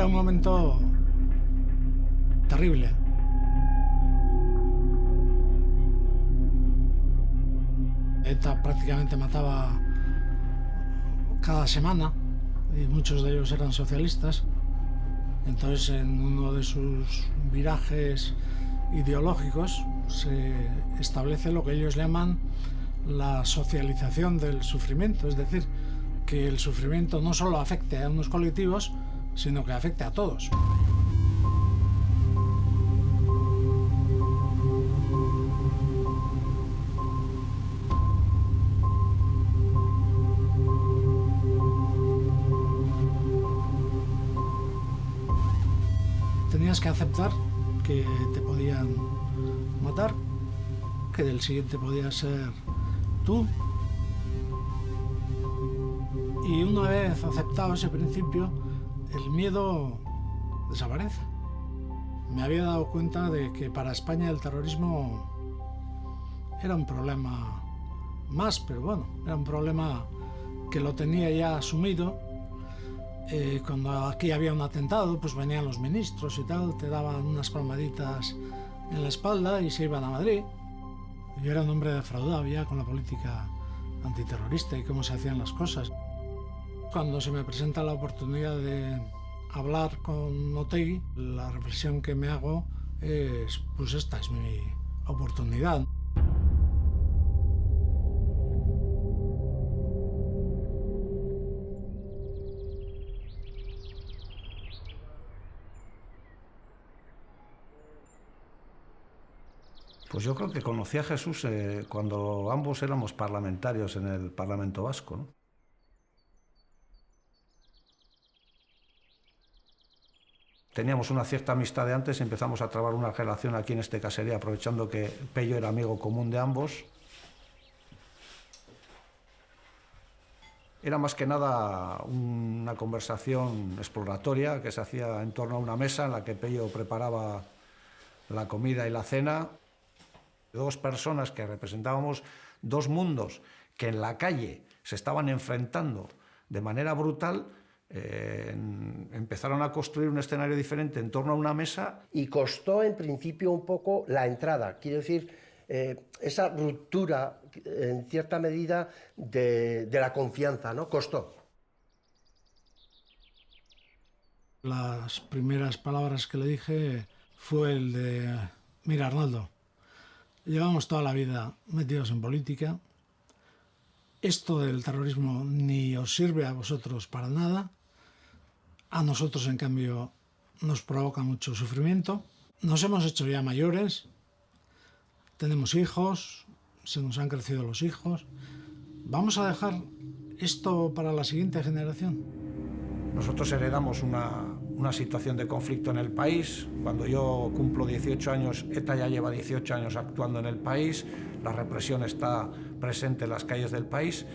Era un momento terrible. ETA prácticamente mataba cada semana y muchos de ellos eran socialistas. Entonces, en uno de sus virajes ideológicos se establece lo que ellos llaman la socialización del sufrimiento, es decir, que el sufrimiento no solo afecte a unos colectivos, sino que afecte a todos. Tenías que aceptar que te podían matar, que el siguiente podía ser tú. Y una vez aceptado ese principio, el miedo desaparece. Me había dado cuenta de que para España el terrorismo era un problema más, pero bueno, era un problema que lo tenía ya asumido. Cuando aquí había un atentado, pues venían los ministros y tal, te daban unas palmaditas en la espalda y se iban a Madrid. Yo era un hombre defraudado ya con la política antiterrorista y cómo se hacían las cosas. Cuando se me presenta la oportunidad de hablar con Otegi, la reflexión que me hago es, pues esta es mi oportunidad. Pues yo creo que conocí a Jesús cuando ambos éramos parlamentarios en el Parlamento Vasco, ¿no? Teníamos una cierta amistad de antes y empezamos a trabar una relación aquí en este caserío, aprovechando que Pello era amigo común de ambos. Era más que nada una conversación exploratoria que se hacía en torno a una mesa en la que Pello preparaba la comida y la cena. Dos personas que representábamos dos mundos que en la calle se estaban enfrentando de manera brutal, empezaron a construir un escenario diferente en torno a una mesa. Y costó en principio un poco la entrada, quiero decir, esa ruptura en cierta medida de la confianza, ¿no? Costó. Las primeras palabras que le dije fue el de: mira, Arnaldo, llevamos toda la vida metidos en política, esto del terrorismo ni os sirve a vosotros para nada, a nosotros en cambio nos provoca mucho sufrimiento, nos hemos hecho ya mayores, tenemos hijos, se nos han crecido los hijos, vamos a dejar esto para la siguiente generación. Nosotros heredamos una situación de conflicto en el país. Cuando yo cumplo 18 años, ETA ya lleva 18 años actuando en el país, la represión está presente en las calles del país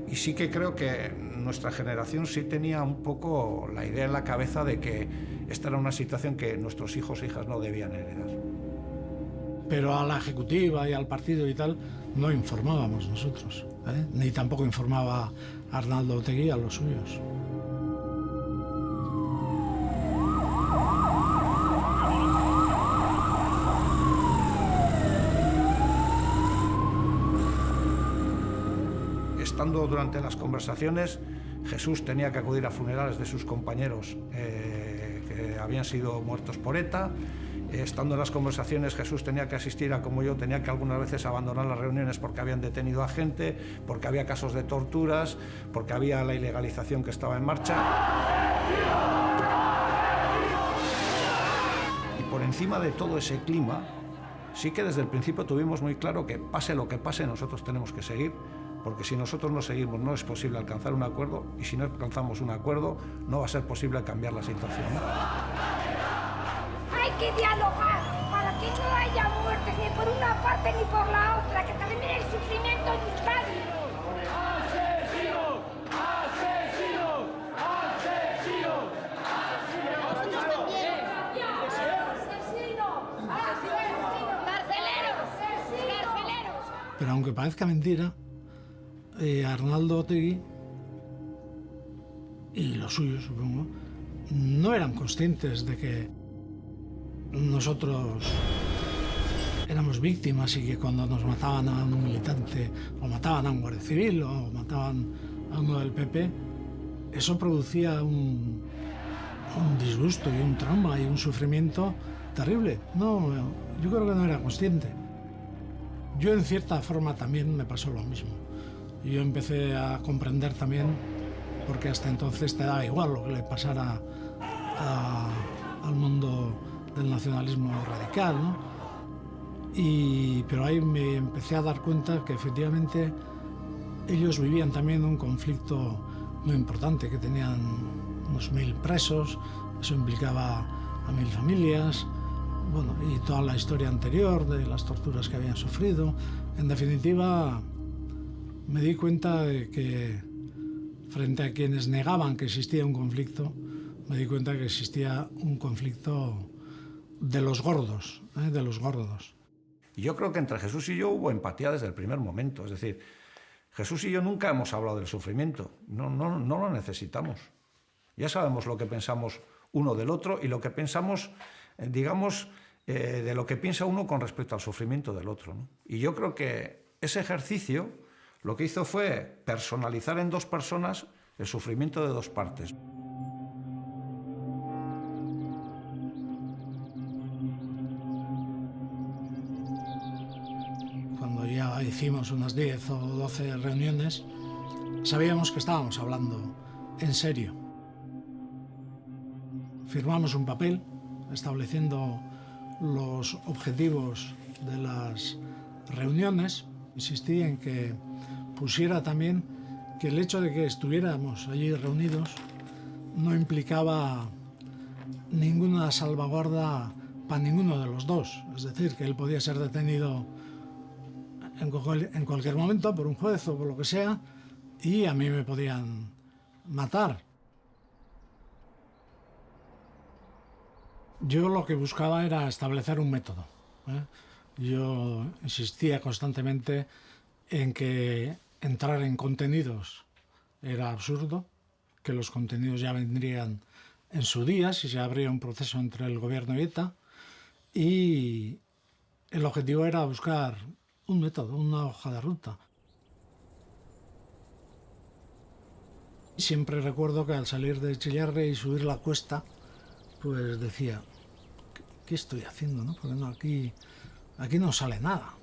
y sí que creo que nuestra generación sí tenía un poco la idea en la cabeza de que esta era una situación que nuestros hijos e hijas no debían heredar. Pero a la ejecutiva y al partido y tal no informábamos nosotros, ni tampoco informaba Arnaldo Otegi a los suyos. Estando durante las conversaciones, Jesús tenía que acudir a funerales de sus compañeros que habían sido muertos por ETA. Estando en las conversaciones, Jesús tenía que asistir a, como yo, tenía que algunas veces abandonar las reuniones porque habían detenido a gente, porque había casos de torturas, porque había la ilegalización que estaba en marcha. Y por encima de todo ese clima, sí que desde el principio tuvimos muy claro que pase lo que pase, nosotros tenemos que seguir, porque si nosotros no seguimos no es posible alcanzar un acuerdo, y si no alcanzamos un acuerdo no va a ser posible cambiar la situación. Hay que dialogar para que no haya muertes ni por una parte ni por la otra, que termine el sufrimiento en Euskadi. ¡Asesino! ¡Asesino! ¡Asesino! ¡Asesino! ¡Carceleros! ¡Carceleros! Pero aunque parezca mentira, Arnaldo Otegi y los suyos, supongo, no eran conscientes de que nosotros éramos víctimas y que cuando nos mataban a un militante o mataban a un guardia civil o mataban a uno del PP, eso producía un disgusto y un trauma y un sufrimiento terrible. No, yo creo que no era consciente. Yo en cierta forma también me pasó lo mismo. Yo empecé a comprender también, porque hasta entonces te daba igual lo que le pasara al mundo del nacionalismo radical, ¿no? Pero ahí me empecé a dar cuenta que efectivamente ellos vivían también un conflicto muy importante, que tenían unos 1000 presos, eso implicaba a 1000 familias, bueno, y toda la historia anterior de las torturas que habían sufrido. En definitiva, me di cuenta de que frente a quienes negaban que existía un conflicto, me di cuenta que existía un conflicto de los gordos, de los gordos. Y yo creo que entre Jesús y yo hubo empatía desde el primer momento. Es decir, Jesús y yo nunca hemos hablado del sufrimiento. No lo necesitamos. Ya sabemos lo que pensamos uno del otro y lo que pensamos, digamos, de lo que piensa uno con respecto al sufrimiento del otro, ¿no? Y yo creo que ese ejercicio lo que hizo fue personalizar en dos personas el sufrimiento de dos partes. Cuando ya hicimos unas 10 o 12 reuniones, sabíamos que estábamos hablando en serio. Firmamos un papel estableciendo los objetivos de las reuniones. Insistí en que pusiera también que el hecho de que estuviéramos allí reunidos no implicaba ninguna salvaguarda para ninguno de los dos. Es decir, que él podía ser detenido en cualquier momento por un juez o por lo que sea, y a mí me podían matar. Yo lo que buscaba era establecer un método, ¿eh? Yo insistía constantemente en que entrar en contenidos era absurdo, que los contenidos ya vendrían en su día si se abría un proceso entre el gobierno y ETA, y el objetivo era buscar un método, una hoja de ruta. Siempre recuerdo que al salir de Chillarre y subir la cuesta, pues decía, ¿qué estoy haciendo, no? Porque no, aquí no sale nada.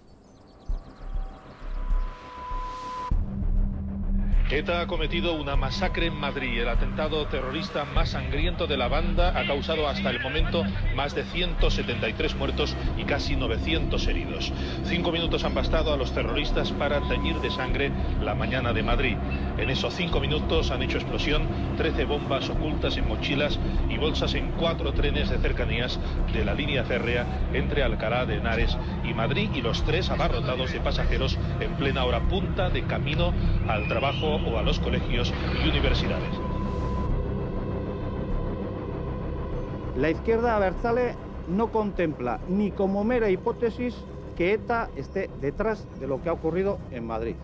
ETA ha cometido una masacre en Madrid. El atentado terrorista más sangriento de la banda ha causado hasta el momento más de 173 muertos y casi 900 heridos. 5 minutos han bastado a los terroristas para teñir de sangre la mañana de Madrid. En esos 5 minutos han hecho explosión 13 bombas ocultas en mochilas y bolsas en 4 trenes de cercanías de la línea férrea entre Alcalá de Henares y Madrid, y los 3 abarrotados de pasajeros en plena hora punta de camino al trabajo o a los colegios y universidades. La izquierda abertzale no contempla ni como mera hipótesis que ETA esté detrás de lo que ha ocurrido en Madrid.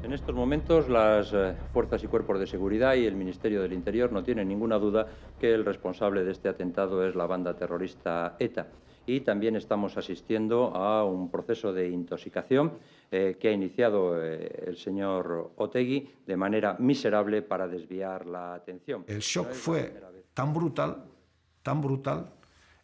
En estos momentos las fuerzas y cuerpos de seguridad y el Ministerio del Interior no tienen ninguna duda que el responsable de este atentado es la banda terrorista ETA. Y también estamos asistiendo a un proceso de intoxicación que ha iniciado el señor Otegi de manera miserable para desviar la atención. El shock fue tan brutal,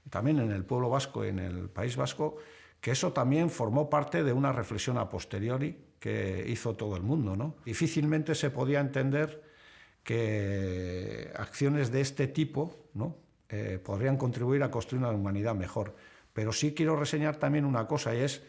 también en el pueblo vasco, en el País Vasco, que eso también formó parte de una reflexión a posteriori que hizo todo el mundo, ¿no? Difícilmente se podía entender que acciones de este tipo, ¿no?, podrían contribuir a construir una humanidad mejor. Pero sí quiero reseñar también una cosa, y es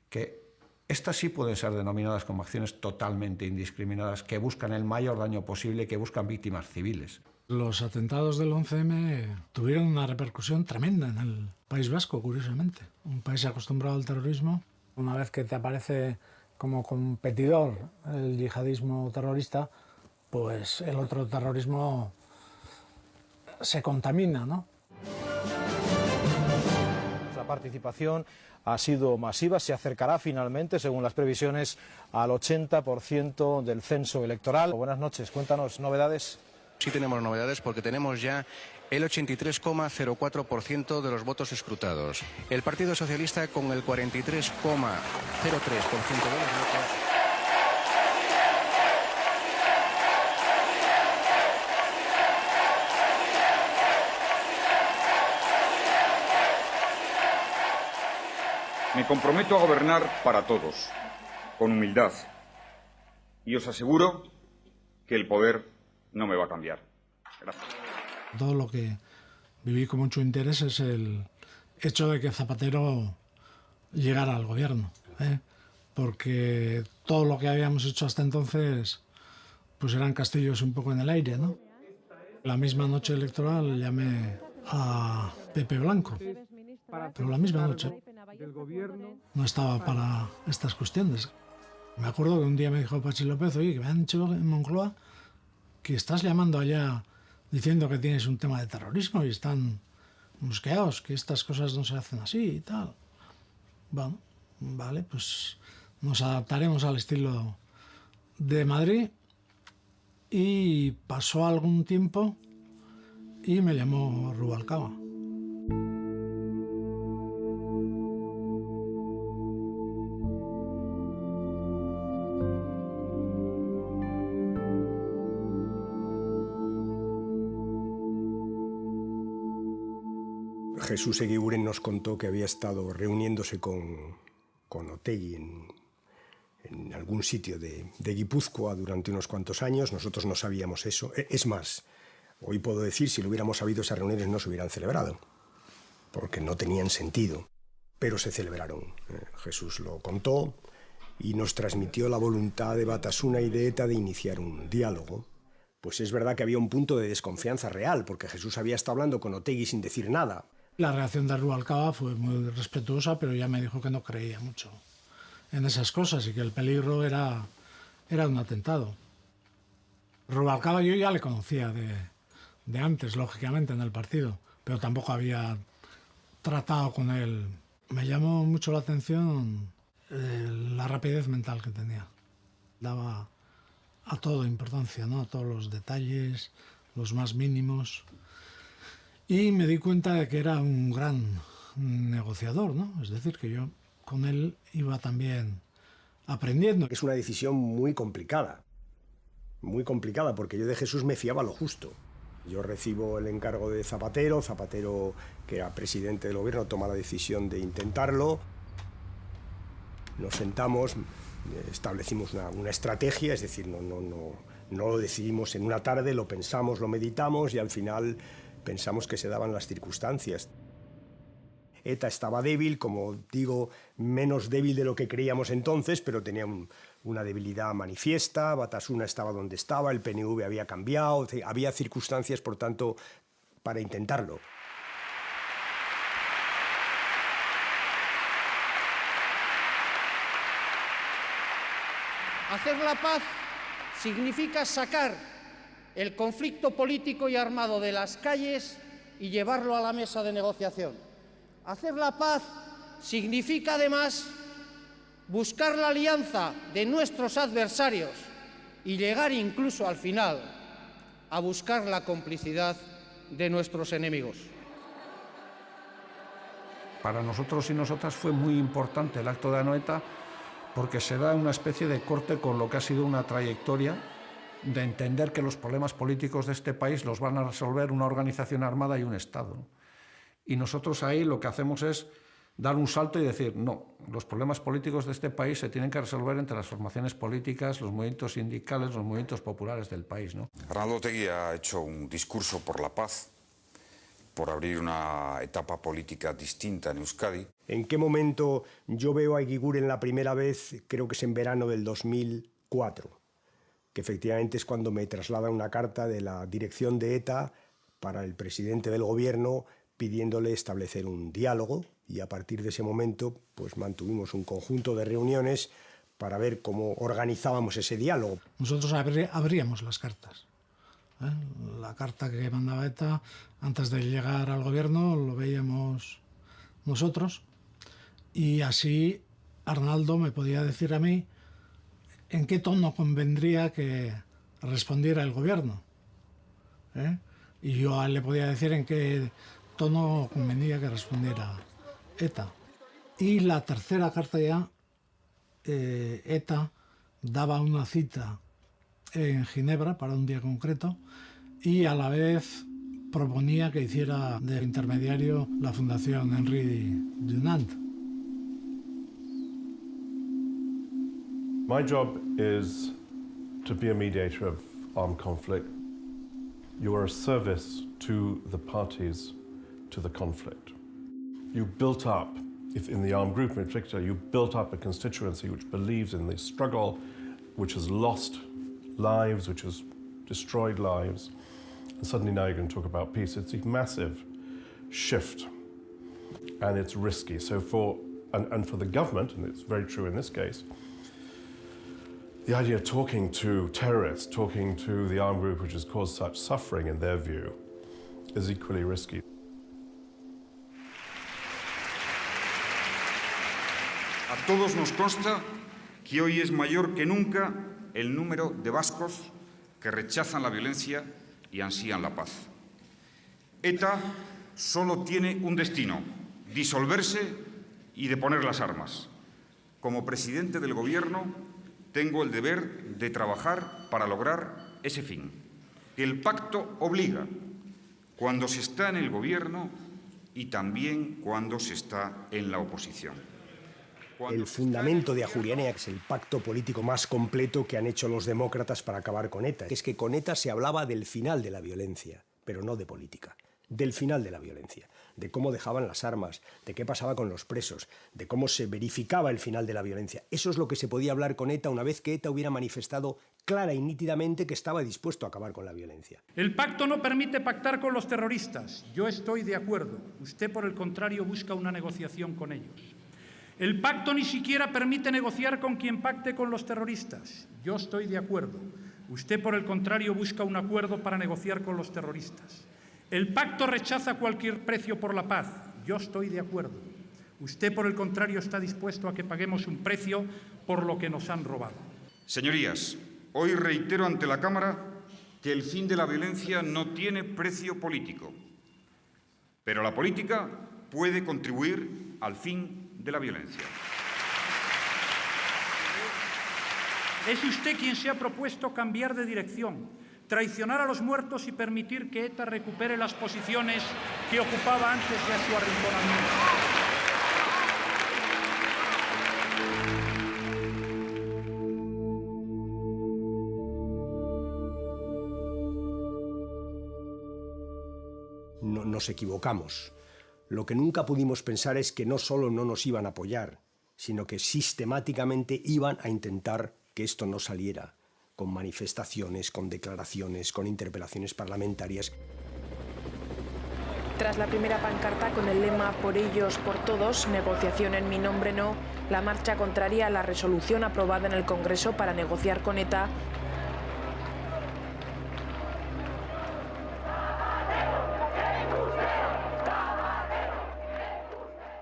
que estas sí pueden ser denominadas como acciones totalmente indiscriminadas, que buscan el mayor daño posible, que buscan víctimas civiles. Los atentados del 11M tuvieron una repercusión tremenda en el País Vasco, curiosamente. Un país acostumbrado al terrorismo. Una vez que te aparece como competidor el yihadismo terrorista, pues el otro terrorismo se contamina, ¿no? La participación ha sido masiva, se acercará finalmente, según las previsiones, al 80% del censo electoral. Buenas noches, cuéntanos novedades. Sí tenemos novedades porque tenemos ya el 83,04% de los votos escrutados. El Partido Socialista con el 43,03% de los votos. Me comprometo a gobernar para todos, con humildad, y os aseguro que el poder no me va a cambiar. Gracias. Todo lo que viví con mucho interés es el hecho de que Zapatero llegara al gobierno, porque todo lo que habíamos hecho hasta entonces pues eran castillos un poco en el aire, ¿no? La misma noche electoral llamé a Pepe Blanco, pero la misma noche no estaba para estas cuestiones. Me acuerdo que un día me dijo Pachi López, oye, que me han dicho en Moncloa que estás llamando allá diciendo que tienes un tema de terrorismo y están mosqueados, que estas cosas no se hacen así y tal. Bueno, vale, pues nos adaptaremos al estilo de Madrid. Y pasó algún tiempo y me llamó Rubalcaba. Jesús Eguiguren nos contó que había estado reuniéndose con Otegi en algún sitio de Guipúzcoa durante unos cuantos años. Nosotros no sabíamos eso. Es más, hoy puedo decir, si lo hubiéramos sabido, esas reuniones no se hubieran celebrado, porque no tenían sentido, pero se celebraron. Jesús lo contó y nos transmitió la voluntad de Batasuna y de ETA de iniciar un diálogo. Pues es verdad que había un punto de desconfianza real, porque Jesús había estado hablando con Otegi sin decir nada. La reacción de Rubalcaba fue muy respetuosa, pero ya me dijo que no creía mucho en esas cosas y que el peligro era un atentado. Rubalcaba yo ya le conocía de antes, lógicamente, en el partido, pero tampoco había tratado con él. Me llamó mucho la atención la rapidez mental que tenía. Daba a todo importancia, ¿no? A todos los detalles, los más mínimos. Y me di cuenta de que era un gran negociador, ¿no? Es decir, que yo con él iba también aprendiendo. Es una decisión muy complicada, porque yo de Jesús me fiaba lo justo. Yo recibo el encargo de Zapatero, que era presidente del gobierno, toma la decisión de intentarlo. Nos sentamos, establecimos una estrategia, es decir, no lo decidimos en una tarde, lo pensamos, lo meditamos y al final pensamos que se daban las circunstancias. ETA estaba débil, como digo, menos débil de lo que creíamos entonces, pero tenía una debilidad manifiesta. Batasuna estaba donde estaba, el PNV había cambiado, había circunstancias, por tanto, para intentarlo. Hacer la paz significa sacar el conflicto político y armado de las calles y llevarlo a la mesa de negociación. Hacer la paz significa, además, buscar la alianza de nuestros adversarios y llegar incluso al final a buscar la complicidad de nuestros enemigos. Para nosotros y nosotras fue muy importante el acto de Anoeta porque se da una especie de corte con lo que ha sido una trayectoria de entender que los problemas políticos de este país los van a resolver una organización armada y un Estado. Y nosotros ahí lo que hacemos es dar un salto y decir, no, los problemas políticos de este país se tienen que resolver entre las formaciones políticas, los movimientos sindicales, los movimientos populares del país, ¿no? Arnaldo Otegi ha hecho un discurso por la paz, por abrir una etapa política distinta en Euskadi. ¿En qué momento yo veo a Eguiguren la primera vez? Creo que es en verano del 2004. Que efectivamente es cuando me traslada una carta de la dirección de ETA para el presidente del gobierno pidiéndole establecer un diálogo y a partir de ese momento pues mantuvimos un conjunto de reuniones para ver cómo organizábamos ese diálogo. Nosotros abríamos las cartas. La carta que mandaba ETA antes de llegar al gobierno lo veíamos nosotros y así Arnaldo me podía decir a mí en qué tono convendría que respondiera el gobierno. Y yo a él le podía decir en qué tono convenía que respondiera ETA. Y la tercera carta ya, ETA daba una cita en Ginebra para un día concreto y a la vez proponía que hiciera de intermediario la Fundación Henri Dunant. My job is to be a mediator of armed conflict. You are a service to the parties to the conflict. You built up, if in the armed group in particular, you built up a constituency which believes in the struggle, which has lost lives, which has destroyed lives. And suddenly now you're going to talk about peace. It's a massive shift, and it's risky. So for the government, and it's very true in this case, the idea of talking to terrorists, talking to the armed group which has caused such suffering in their view, is equally risky. A todos nos consta que hoy es mayor que nunca el número de vascos que rechazan la violencia y ansían la paz. ETA solo tiene un destino: disolverse y deponer las armas. Como presidente del Gobierno, tengo el deber de trabajar para lograr ese fin. El pacto obliga cuando se está en el Gobierno y también cuando se está en la oposición. El fundamento de Ajuria Enea es el pacto político más completo que han hecho los demócratas para acabar con ETA. Es que con ETA se hablaba del final de la violencia, pero no de política. Del final de la violencia, de cómo dejaban las armas, de qué pasaba con los presos, de cómo se verificaba el final de la violencia. Eso es lo que se podía hablar con ETA una vez que ETA hubiera manifestado clara y nítidamente que estaba dispuesto a acabar con la violencia. El pacto no permite pactar con los terroristas. Yo estoy de acuerdo. Usted, por el contrario, busca una negociación con ellos. El pacto ni siquiera permite negociar con quien pacte con los terroristas. Yo estoy de acuerdo. Usted, por el contrario, busca un acuerdo para negociar con los terroristas. El pacto rechaza cualquier precio por la paz. Yo estoy de acuerdo. Usted, por el contrario, está dispuesto a que paguemos un precio por lo que nos han robado. Señorías, hoy reitero ante la Cámara que el fin de la violencia no tiene precio político, pero la política puede contribuir al fin de la violencia. Es usted quien se ha propuesto cambiar de dirección, traicionar a los muertos y permitir que ETA recupere las posiciones que ocupaba antes de su arrinconamiento. Nos equivocamos. Lo que nunca pudimos pensar es que no solo no nos iban a apoyar, sino que sistemáticamente iban a intentar que esto no saliera, con manifestaciones, con declaraciones, con interpelaciones parlamentarias. Tras la primera pancarta con el lema "Por ellos, por todos, negociación en mi nombre no", la marcha contraria a la resolución aprobada en el Congreso para negociar con ETA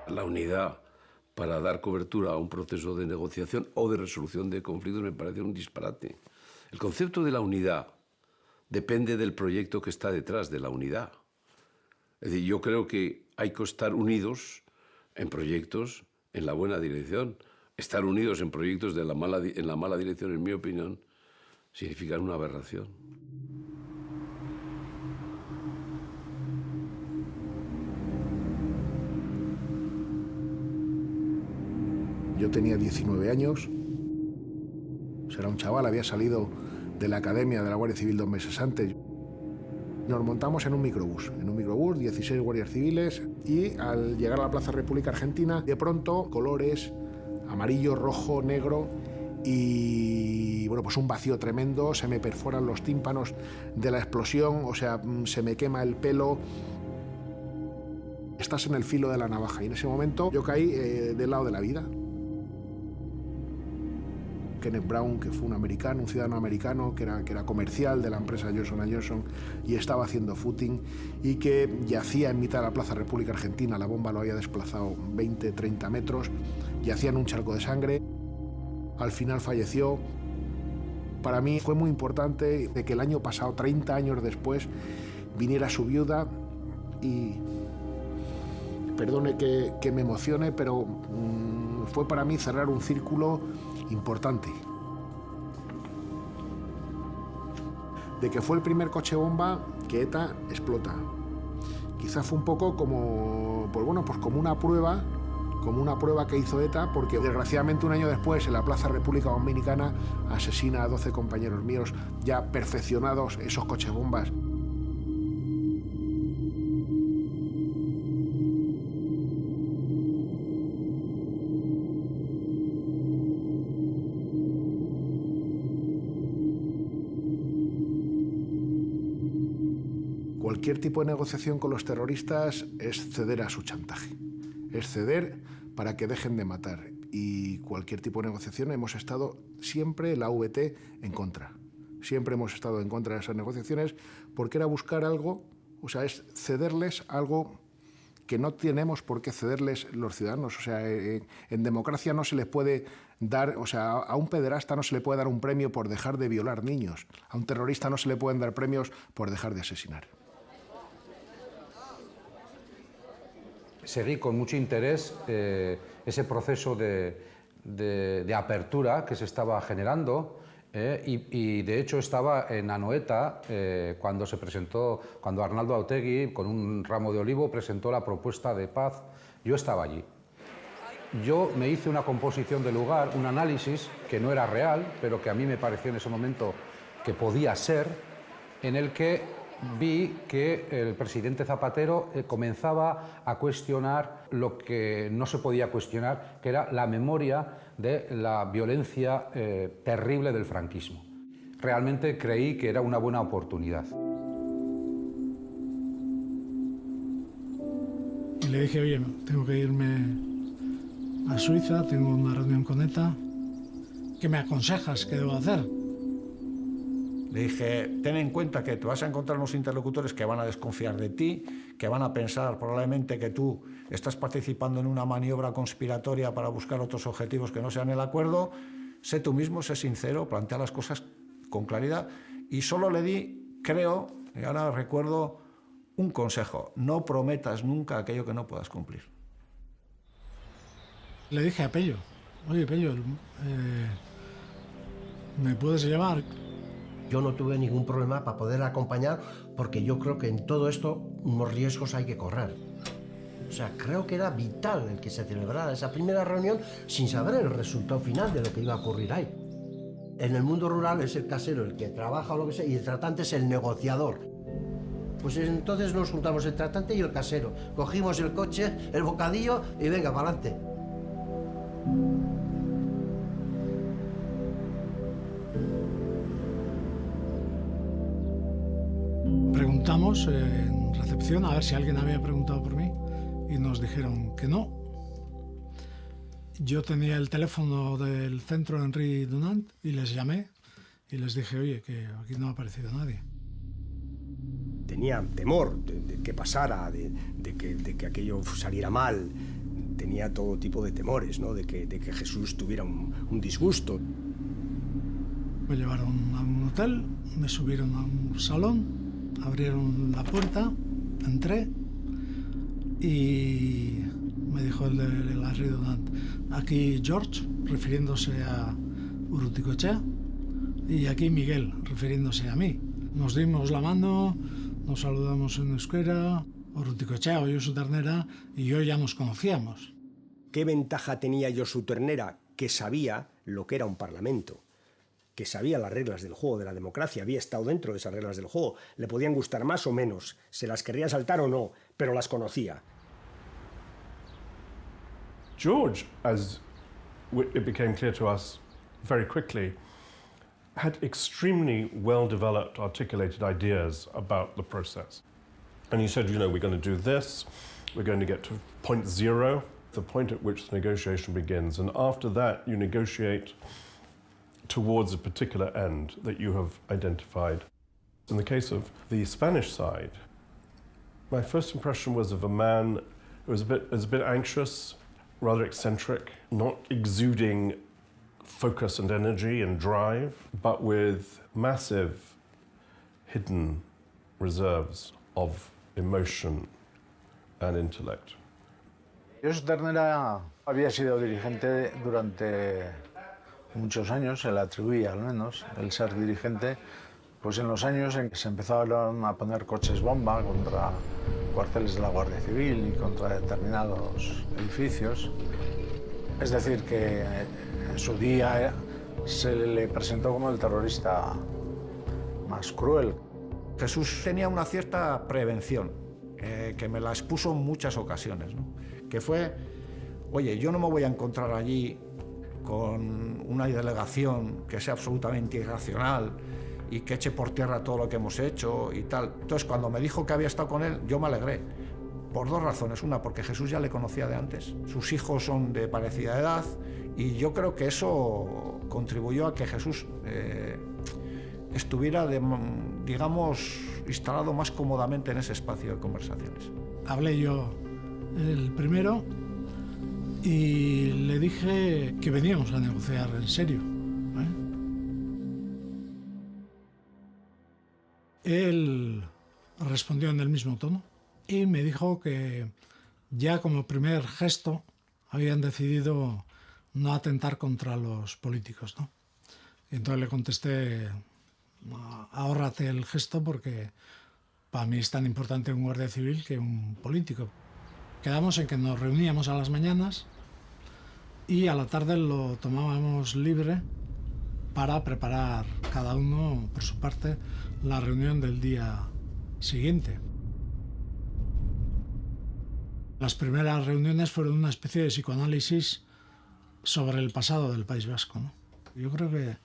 la unidad para dar cobertura a un proceso de negociación o de resolución de conflictos me parece un disparate. El concepto de la unidad depende del proyecto que está detrás de la unidad. Es decir, yo creo que hay que estar unidos en proyectos en la buena dirección. Estar unidos en proyectos en la mala dirección, en mi opinión, significa una aberración. Yo tenía 19 años, era un chaval, había salido de la academia de la Guardia Civil 2 meses antes. Nos montamos en un microbús, 16 guardias civiles, y al llegar a la Plaza República Argentina, de pronto colores, amarillo, rojo, negro, y bueno, pues un vacío tremendo, se me perforan los tímpanos de la explosión, o sea, se me quema el pelo. Estás en el filo de la navaja y en ese momento yo caí del lado de la vida. Kenneth Brown, que fue un ciudadano americano que era comercial de la empresa Johnson & Johnson y estaba haciendo footing y que yacía en mitad de la Plaza República Argentina, la bomba lo había desplazado 20-30 metros, yacía en un charco de sangre, al final falleció Para mí fue muy importante de que el año pasado, 30 años después, viniera su viuda y, perdone que me emocione, pero fue para mí cerrar un círculo importante. De que fue el primer coche bomba que ETA explota. Quizá fue un poco como, pues bueno, pues como una prueba que hizo ETA, porque desgraciadamente un año después en la Plaza República Dominicana asesina a 12 compañeros míos ya perfeccionados esos coches bombas. Cualquier tipo de negociación con los terroristas es ceder a su chantaje, es ceder para que dejen de matar. Y cualquier tipo de negociación hemos estado siempre, la VT, en contra. Siempre hemos estado en contra de esas negociaciones porque era buscar algo, o sea, es cederles algo que no tenemos por qué cederles los ciudadanos. O sea, en democracia no se les puede dar, o sea, a un pederasta no se le puede dar un premio por dejar de violar niños, a un terrorista no se le pueden dar premios por dejar de asesinar. Seguí con mucho interés ese proceso de apertura que se estaba generando y de hecho estaba en Anoeta cuando Arnaldo Otegi con un ramo de olivo presentó la propuesta de paz. Yo estaba allí. Yo me hice una composición del lugar, un análisis que no era real, pero que a mí me pareció en ese momento que podía ser, en el que vi que el presidente Zapatero comenzaba a cuestionar lo que no se podía cuestionar, que era la memoria de la violencia terrible del franquismo. Realmente creí que era una buena oportunidad. Y le dije, oye, tengo que irme a Suiza, tengo una reunión con ETA. ¿Qué me aconsejas? ¿Qué debo hacer? Le dije, ten en cuenta que te vas a encontrar unos interlocutores que van a desconfiar de ti, que van a pensar probablemente que tú estás participando en una maniobra conspiratoria para buscar otros objetivos que no sean el acuerdo. Sé tú mismo, sé sincero, plantea las cosas con claridad. Y solo le di, creo, y ahora recuerdo, un consejo. No prometas nunca aquello que no puedas cumplir. Le dije a Pello, oye Pello, ¿me puedes llevar? Yo no tuve ningún problema para poder acompañar porque yo creo que en todo esto unos riesgos hay que correr. O sea, creo que era vital el que se celebrara esa primera reunión sin saber el resultado final de lo que iba a ocurrir ahí. En el mundo rural es el casero el que trabaja o lo que sea y el tratante es el negociador. Pues entonces nos juntamos el tratante y el casero. Cogimos el coche, el bocadillo y venga, para adelante. Preguntamos en recepción a ver si alguien había preguntado por mí y nos dijeron que no. Yo tenía el teléfono del centro Henri Dunant y les llamé y les dije, oye, que aquí no ha aparecido nadie. Tenía temor de que pasara, de que aquello saliera mal. Tenía todo tipo de temores, ¿no? de que Jesús tuviera un disgusto. Me llevaron a un hotel, me subieron a un salón, abrieron la puerta, entré y me dijo el de Henri Dunant, aquí George, refiriéndose a Urruticoechea, y aquí Miguel, refiriéndose a mí. Nos dimos la mano, nos saludamos en euskera, Urruticoechea o Josu Ternera, y yo ya nos conocíamos. ¿Qué ventaja tenía Josu Ternera? Que sabía lo que era un parlamento, que sabía las reglas del juego, de la democracia, había estado dentro de esas reglas del juego. Le podían gustar más o menos, se las querría saltar o no, pero las conocía. George, as it became clear to us very quickly, had extremely well-developed, articulated ideas about the process. And he said, you know, we're going to do this, we're going to get to point zero, the point at which the negotiation begins, and after that you negotiate towards a particular end that you have identified. In the case of the Spanish side, my first impression was of a man who was a bit anxious, rather eccentric, not exuding focus and energy and drive, but with massive hidden reserves of emotion and intellect. Josu Ternera había sido dirigente durante muchos años, se le atribuía al menos el ser dirigente, pues en los años en que se empezaron a poner coches bomba contra cuarteles de la Guardia Civil y contra determinados edificios. Es decir, que en su día se le presentó como el terrorista más cruel. Jesús tenía una cierta prevención, que me la expuso en muchas ocasiones, ¿no? Que fue, oye, yo no me voy a encontrar allí con una delegación que sea absolutamente irracional y que eche por tierra todo lo que hemos hecho y tal. Entonces, cuando me dijo que había estado con él, yo me alegré, por dos razones. Una, porque Jesús ya le conocía de antes, sus hijos son de parecida edad, y yo creo que eso contribuyó a que Jesús estuviera, digamos, instalado más cómodamente en ese espacio de conversaciones. Hablé yo el primero y le dije que veníamos a negociar en serio. Él respondió en el mismo tono y me dijo que ya como primer gesto habían decidido no atentar contra los políticos, ¿no? Y entonces le contesté, ahórrate el gesto porque para mí es tan importante un guardia civil que un político. Quedamos en que nos reuníamos a las mañanas y a la tarde lo tomábamos libre para preparar cada uno por su parte la reunión del día siguiente. Las primeras reuniones fueron una especie de psicoanálisis sobre el pasado del País Vasco, ¿no? Yo creo que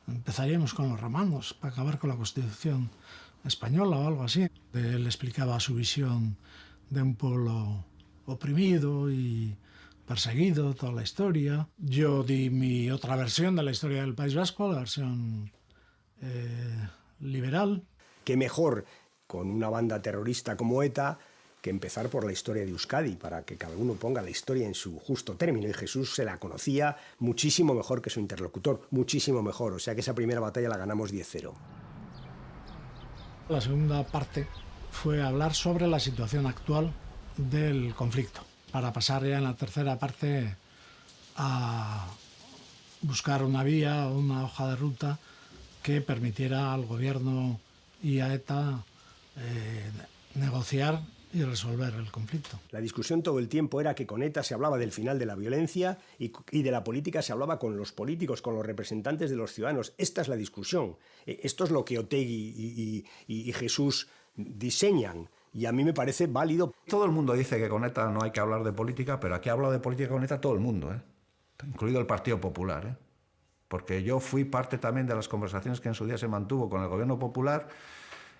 empezaríamos con los romanos para acabar con la Constitución española o algo así. Él explicaba su visión de un pueblo oprimido y perseguido, toda la historia. Yo di mi otra versión de la historia del País Vasco, la versión liberal. Qué mejor con una banda terrorista como ETA que empezar por la historia de Euskadi, para que cada uno ponga la historia en su justo término. Y Jesús se la conocía muchísimo mejor que su interlocutor, muchísimo mejor. O sea que esa primera batalla la ganamos 10-0. La segunda parte fue hablar sobre la situación actual del conflicto, para pasar ya en la tercera parte a buscar una vía o una hoja de ruta que permitiera al gobierno y a ETA negociar y resolver el conflicto. La discusión todo el tiempo era que con ETA se hablaba del final de la violencia y de la política se hablaba con los políticos, con los representantes de los ciudadanos. Esta es la discusión. Esto es lo que Otegi y Jesús diseñan. Y a mí me parece válido. Todo el mundo dice que con ETA no hay que hablar de política, pero aquí ha hablado de política con ETA todo el mundo, incluido el Partido Popular. Porque yo fui parte también de las conversaciones que en su día se mantuvo con el Gobierno Popular,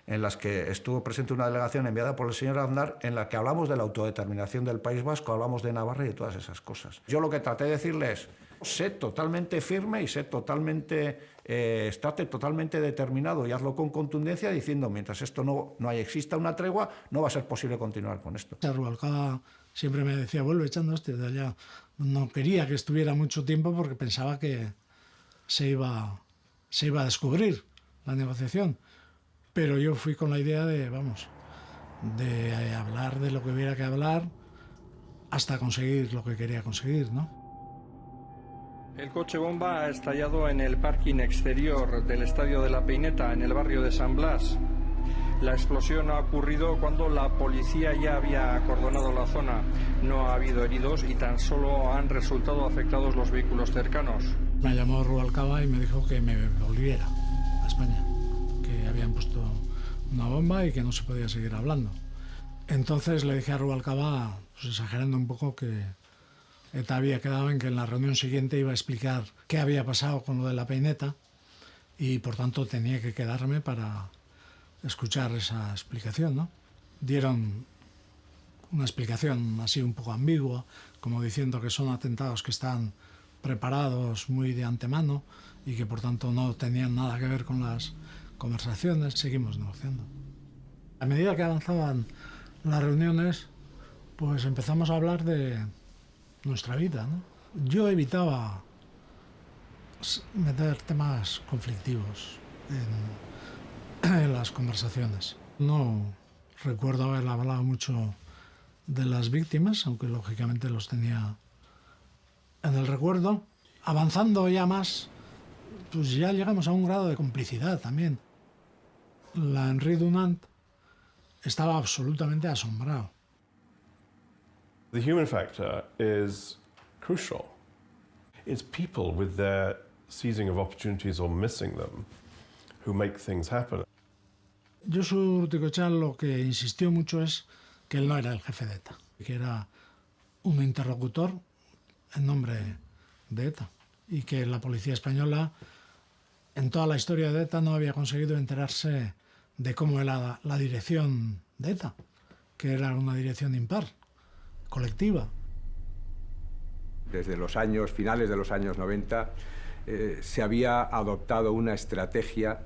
en las que estuvo presente una delegación enviada por el señor Aznar, en la que hablamos de la autodeterminación del País Vasco, hablamos de Navarra y de todas esas cosas. Yo lo que traté de decirles, sé totalmente firme y sé totalmente, estate totalmente determinado y hazlo con contundencia, diciendo, mientras esto no exista una tregua, no va a ser posible continuar con esto. Rubalcaba siempre me decía, vuelve echando de allá. No quería que estuviera mucho tiempo porque pensaba que se iba a descubrir la negociación. Pero yo fui con la idea de hablar de lo que hubiera que hablar hasta conseguir lo que quería conseguir, ¿no? El coche bomba ha estallado en el parking exterior del Estadio de la Peineta, en el barrio de San Blas. La explosión ha ocurrido cuando la policía ya había acordonado la zona. No ha habido heridos y tan solo han resultado afectados los vehículos cercanos. Me llamó Rubalcaba y me dijo que me volviera a España, que habían puesto una bomba y que no se podía seguir hablando. Entonces le dije a Rubalcaba, pues exagerando un poco, que ETA había quedado en que en la reunión siguiente iba a explicar qué había pasado con lo de la Peineta y por tanto tenía que quedarme para escuchar esa explicación, ¿no? Dieron una explicación así un poco ambigua, como diciendo que son atentados que están preparados muy de antemano y que por tanto no tenían nada que ver con las conversaciones. Seguimos negociando. A medida que avanzaban las reuniones, pues empezamos a hablar de nuestra vida, ¿no? Yo evitaba meter temas conflictivos en las conversaciones. No recuerdo haber hablado mucho de las víctimas, aunque lógicamente los tenía en el recuerdo. Avanzando ya más, pues ya llegamos a un grado de complicidad también. La Henri Dunant estaba absolutamente asombrado. The human factor is crucial. It's people with their seizing of opportunities or missing them who make things happen. Josu Urtikoetxea lo que insistió mucho es que él no era el jefe de ETA, que era un interlocutor en nombre de ETA y que la policía española en toda la historia de ETA no había conseguido enterarse de cómo era la dirección de ETA, que era una dirección impar, colectiva. Desde los finales de los años 90 se había adoptado una estrategia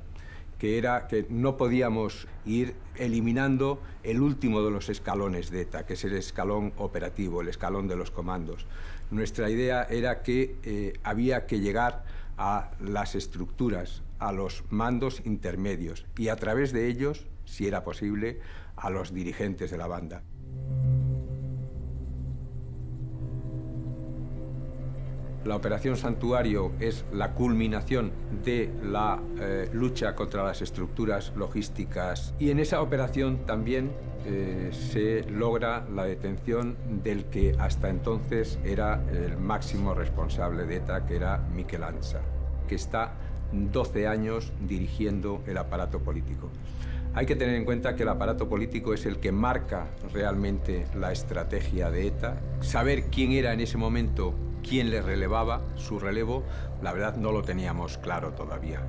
que era que no podíamos ir eliminando el último de los escalones de ETA, que es el escalón operativo, el escalón de los comandos. Nuestra idea era que había que llegar a las estructuras, a los mandos intermedios y a través de ellos, si era posible, a los dirigentes de la banda. La Operación Santuario es la culminación de la lucha contra las estructuras logísticas y en esa operación también se logra la detención del que hasta entonces era el máximo responsable de ETA, que era Mikel Antza, que está 12 años dirigiendo el aparato político. Hay que tener en cuenta que el aparato político es el que marca realmente la estrategia de ETA. Saber quién era en ese momento, quién le relevaba, su relevo, la verdad no lo teníamos claro todavía.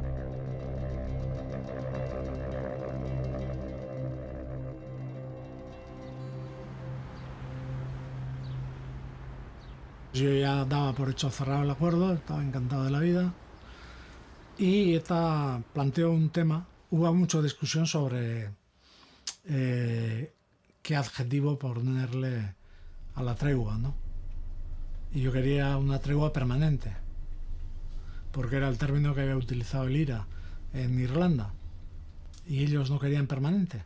Yo ya daba por hecho cerrado el acuerdo, estaba encantado de la vida y ETA planteó un tema. Hubo mucha discusión sobre qué adjetivo ponerle a la tregua, ¿no? Y yo quería una tregua permanente, porque era el término que había utilizado el IRA en Irlanda, y ellos no querían permanente.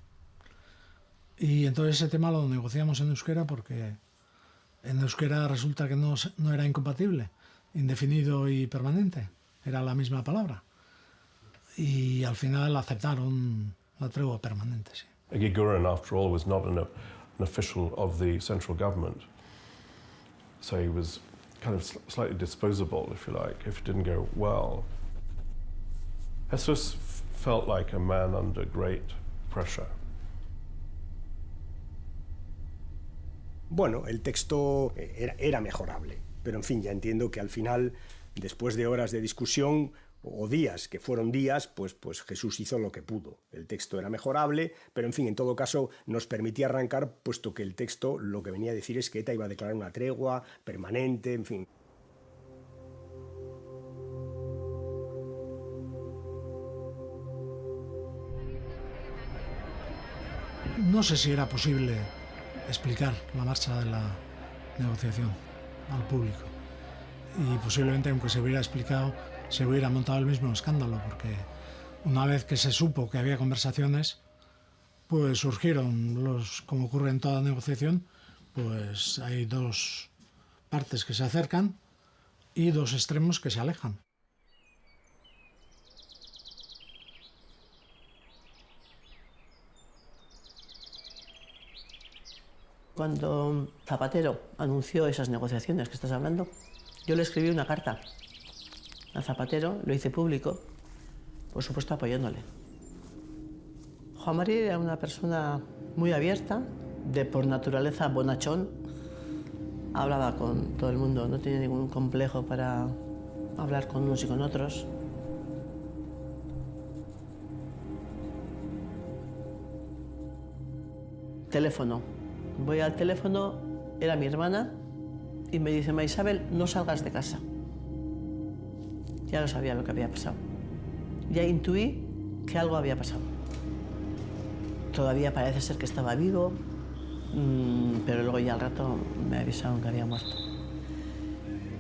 Y entonces ese tema lo negociamos en euskera, porque en euskera resulta que no era incompatible, indefinido y permanente, era la misma palabra. Y al final aceptaron la tregua permanente, sí. Eguiguren, after all, was not an official of the central government. So he was kind of slightly disposable, if you like, if it didn't go well. Jesus felt like a man under great pressure. Bueno, el texto era mejorable, pero en fin, ya entiendo que al final, después de horas de discusión, o días, que fueron días, pues Jesús hizo lo que pudo. El texto era mejorable, pero en fin, en todo caso nos permitía arrancar, puesto que el texto lo que venía a decir es que ETA iba a declarar una tregua permanente, en fin. No sé si era posible explicar la marcha de la negociación al público. Y posiblemente, aunque se hubiera explicado, se hubiera montado el mismo escándalo, porque una vez que se supo que había conversaciones, pues surgieron, como ocurre en toda negociación, pues hay dos partes que se acercan y dos extremos que se alejan. Cuando Zapatero anunció esas negociaciones que estás hablando, yo le escribí una carta a Zapatero, lo hice público, por supuesto apoyándole. Juan Mari era una persona muy abierta, de por naturaleza bonachón, hablaba con todo el mundo, no tenía ningún complejo para hablar con unos y con otros. Teléfono. Voy al teléfono, era mi hermana, y me dice: Ma Isabel, no salgas de casa. Ya no sabía lo que había pasado. Ya intuí que algo había pasado. Todavía parece ser que estaba vivo, pero luego ya al rato me avisaron que había muerto.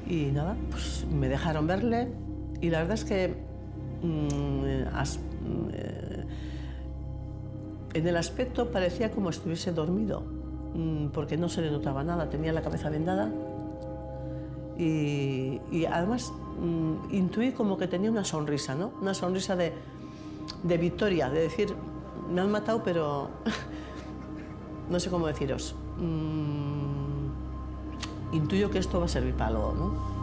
Y nada, pues me dejaron verle Y la verdad es que en el aspecto parecía como si estuviese dormido, porque no se le notaba nada, tenía la cabeza vendada y además intuí como que tenía una sonrisa, ¿no? Una sonrisa de victoria, de decir, me han matado, pero no sé cómo deciros. Intuyo que esto va a servir para algo, ¿no?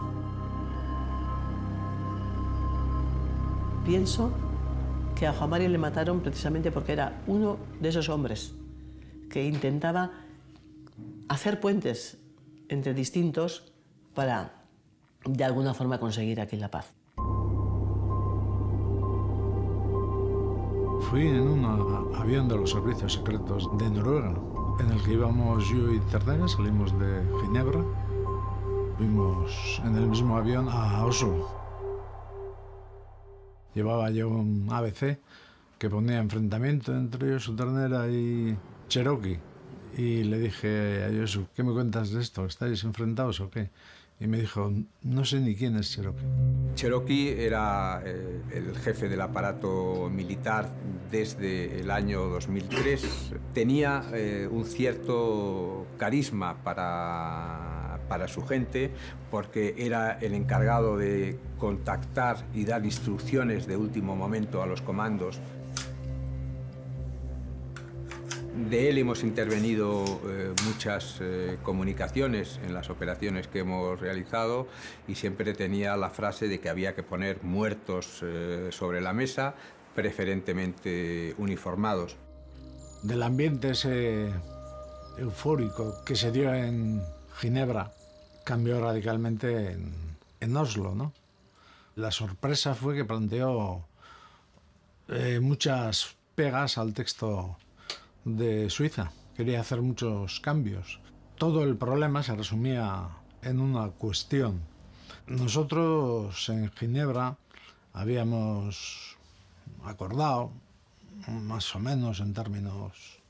Pienso que a Juan Mari le mataron precisamente porque era uno de esos hombres que intentaba hacer puentes entre distintos para, de alguna forma, conseguir aquí la paz. Fui en un avión de los servicios secretos de Noruega, en el que íbamos yo y Ternera, salimos de Ginebra, fuimos en el mismo avión a Oslo. Llevaba yo un ABC que ponía enfrentamiento entre Josu Ternera y Cherokee. Y le dije a Josu, ¿qué me cuentas de esto? ¿Estáis enfrentados o qué? Y me dijo, no sé ni quién es Cherokee. Cherokee era el jefe del aparato militar desde el año 2003. Tenía un cierto carisma para su gente, porque era el encargado de contactar y dar instrucciones de último momento a los comandos. De él hemos intervenido muchas comunicaciones en las operaciones que hemos realizado y siempre tenía la frase de que había que poner muertos sobre la mesa, preferentemente uniformados. Del ambiente ese eufórico que se dio en Ginebra cambió radicalmente en Oslo, ¿no? La sorpresa fue que planteó muchas pegas al texto de Suiza. Quería hacer muchos cambios. Todo el problema se resumía en una cuestión. Nosotros en Ginebra habíamos acordado, más o menos en términos,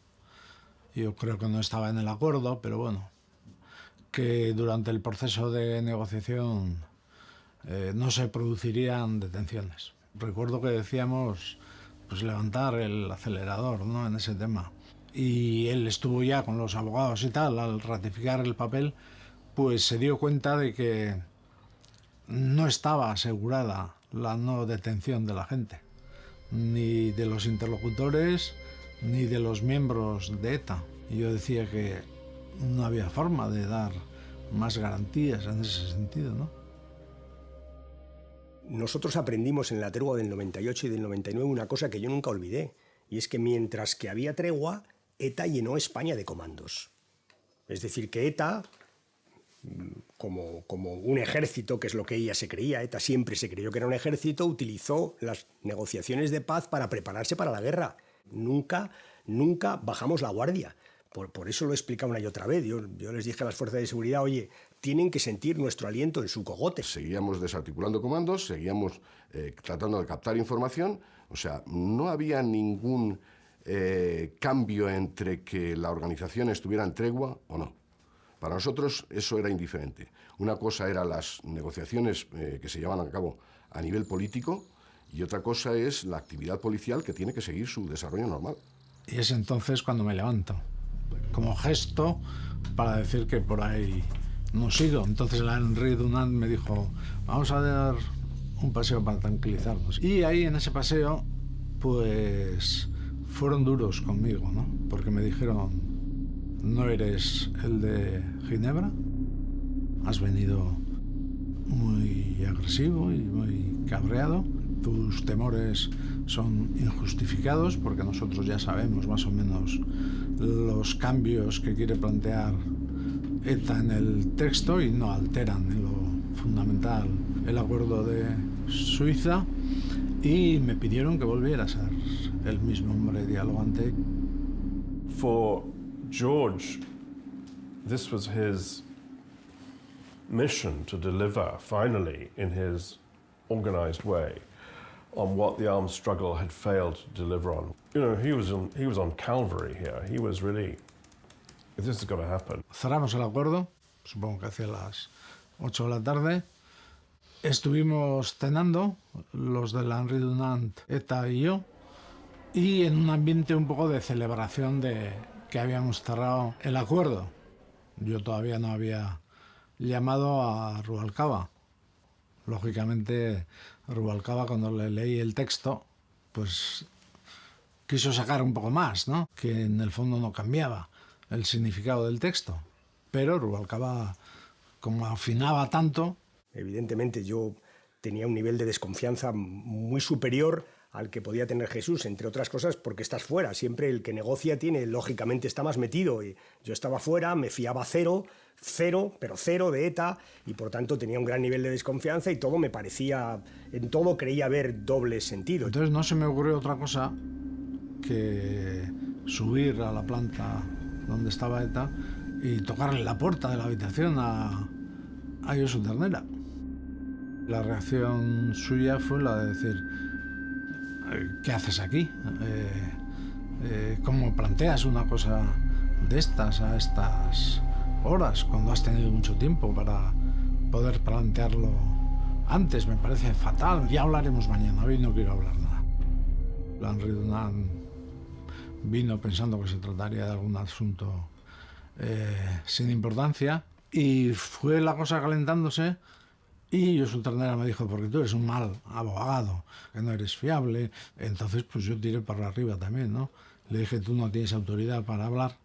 yo creo que no estaba en el acuerdo, pero bueno, que durante el proceso de negociación no se producirían detenciones. Recuerdo que decíamos pues levantar el acelerador, ¿no?, en ese tema. Y él estuvo ya con los abogados y tal, al ratificar el papel, pues se dio cuenta de que no estaba asegurada la no detención de la gente, ni de los interlocutores, ni de los miembros de ETA. Y yo decía que no había forma de dar más garantías en ese sentido, ¿no? Nosotros aprendimos en la tregua del 98 y del 99 una cosa que yo nunca olvidé, y es que mientras que había tregua, ETA llenó España de comandos. Es decir, que ETA, como un ejército, que es lo que ella se creía, ETA siempre se creyó que era un ejército, utilizó las negociaciones de paz para prepararse para la guerra. Nunca bajamos la guardia. Por eso lo he explicado una y otra vez. Yo les dije a las fuerzas de seguridad, oye, tienen que sentir nuestro aliento en su cogote. Seguíamos desarticulando comandos, seguíamos tratando de captar información. O sea, no había ningún cambio entre que la organización estuviera en tregua o no. Para nosotros eso era indiferente. Una cosa eran las negociaciones que se llevaban a cabo a nivel político y otra cosa es la actividad policial que tiene que seguir su desarrollo normal. Y es entonces cuando me levanto, como gesto para decir que por ahí no sigo. Entonces el Henri Dunant me dijo, vamos a dar un paseo para tranquilizarnos. Y ahí en ese paseo, pues fueron duros conmigo, ¿no? Porque me dijeron, no eres el de Ginebra, has venido muy agresivo y muy cabreado, tus temores son injustificados porque nosotros ya sabemos más o menos los cambios que quiere plantear ETA en el texto y no alteran en lo fundamental el acuerdo de Suiza, y me pidieron que volviera a ser el mismo hombre dialogante. For George, this was his mission to deliver finally in his organized way on what the armed struggle had failed to deliver on. You know, he was on Calvary here. He was really, this has got to happen. Cerramos el acuerdo, supongo que hacia las 8 de la tarde. Estuvimos cenando, los de la Henri Dunant, ETA y yo, y en un ambiente un poco de celebración de que habíamos cerrado el acuerdo. Yo todavía no había llamado a Rubalcaba. Lógicamente, Rubalcaba, cuando le leí el texto, pues quiso sacar un poco más, ¿no? Que en el fondo no cambiaba el significado del texto. Pero Rubalcaba, como afinaba tanto... Evidentemente yo tenía un nivel de desconfianza muy superior al que podía tener Jesús, entre otras cosas porque estás fuera. Siempre el que negocia lógicamente está más metido. Y yo estaba fuera, me fiaba cero de ETA, y por tanto tenía un gran nivel de desconfianza y todo me parecía, en todo creía haber doble sentido. Entonces no se me ocurrió otra cosa que subir a la planta donde estaba ETA y tocarle la puerta de la habitación a Josu Ternera. La reacción suya fue la de decir: ¿qué haces aquí? ¿Cómo planteas una cosa de estas a estas horas, cuando has tenido mucho tiempo para poder plantearlo antes? Me parece fatal. Ya hablaremos mañana, hoy no quiero hablar nada. La Henri Dunant vino pensando que se trataría de algún asunto sin importancia, y fue la cosa calentándose. Y Josu Ternera me dijo: porque tú eres un mal abogado, que no eres fiable. Entonces pues yo tiré para arriba también, ¿no? Le dije: tú no tienes autoridad para hablar,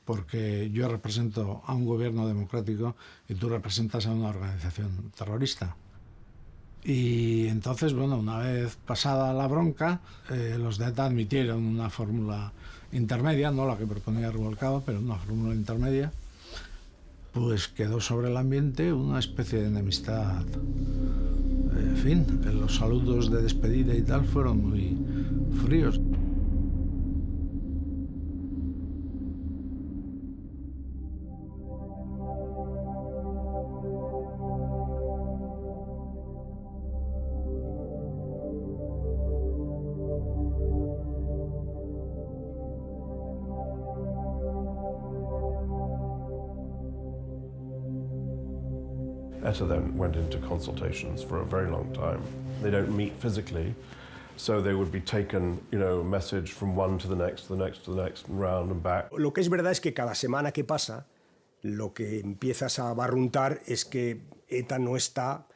porque yo represento a un gobierno democrático y tú representas a una organización terrorista. Y entonces, bueno, una vez pasada la bronca, los de ETA admitieron una fórmula intermedia, no la que proponía Rubalcaba, pero una fórmula intermedia. Pues quedó sobre el ambiente una especie de enemistad. En fin, los saludos de despedida y tal fueron muy fríos. ETA then went into consultations for a very long time. They don't meet physically, so they would be taken, a message from one to the next, to the next, to the next, and round and back. Lo que es verdad es que cada semana que pasa, lo que empiezas a barruntar es que ETA no está,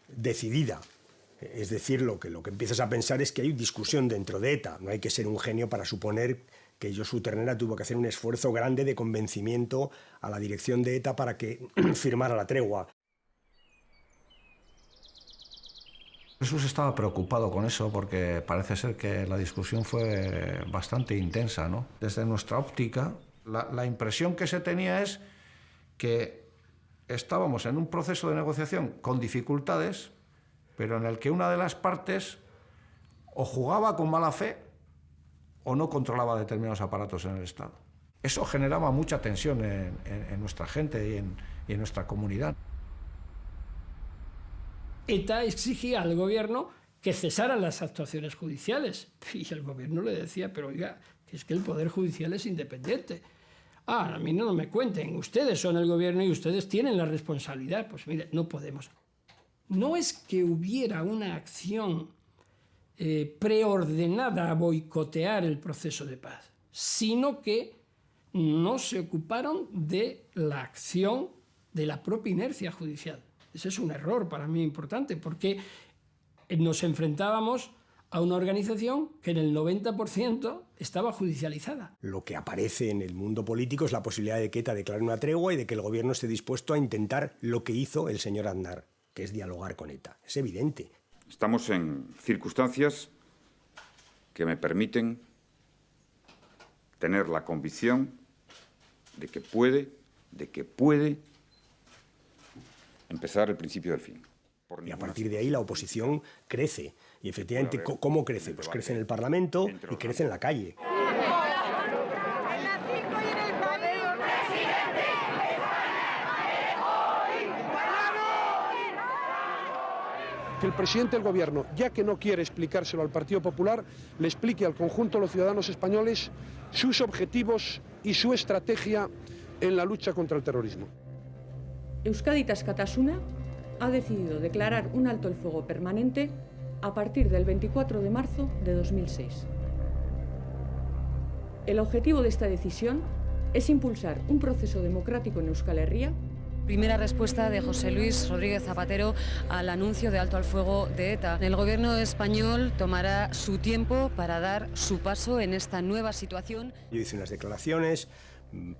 decidida. Es decir, lo que empiezas a pensar es que hay discusión dentro de ETA. No hay que ser un genio para suponer que Josu Ternera tuvo que hacer un esfuerzo grande de convencimiento a la dirección de ETA para que firmara la tregua. Jesús estaba preocupado con eso porque parece ser que la discusión fue bastante intensa, ¿no? Desde nuestra óptica, la impresión que se tenía es que estábamos en un proceso de negociación con dificultades, pero en el que una de las partes o jugaba con mala fe o no controlaba determinados aparatos en el Estado. Eso generaba mucha tensión en nuestra gente y en nuestra comunidad. ETA exigía al gobierno que cesaran las actuaciones judiciales. Y el gobierno le decía: pero oiga, que es que el Poder Judicial es independiente. A mí no me cuenten, ustedes son el gobierno y ustedes tienen la responsabilidad. Pues mire, no podemos. No es que hubiera una acción preordenada a boicotear el proceso de paz, sino que no se ocuparon de la acción de la propia inercia judicial. Ese es un error para mí importante, porque nos enfrentábamos a una organización que en el 90% estaba judicializada. Lo que aparece en el mundo político es la posibilidad de que ETA declare una tregua y de que el gobierno esté dispuesto a intentar lo que hizo el señor Aznar, que es dialogar con ETA. Es evidente. Estamos en circunstancias que me permiten tener la convicción de que puede empezar el principio del fin. Y a partir de ahí la oposición crece. Y efectivamente, ¿cómo crece? Pues crece en el Parlamento y crece en la calle. Que el presidente del Gobierno, ya que no quiere explicárselo al Partido Popular, le explique al conjunto de los ciudadanos españoles sus objetivos y su estrategia en la lucha contra el terrorismo. Euskadi Askatasuna ha decidido declarar un alto el fuego permanente a partir del 24 de marzo de 2006. El objetivo de esta decisión es impulsar un proceso democrático en Euskal Herria. Primera respuesta de José Luis Rodríguez Zapatero al anuncio de alto al fuego de ETA. El gobierno español tomará su tiempo para dar su paso en esta nueva situación. Yo hice unas declaraciones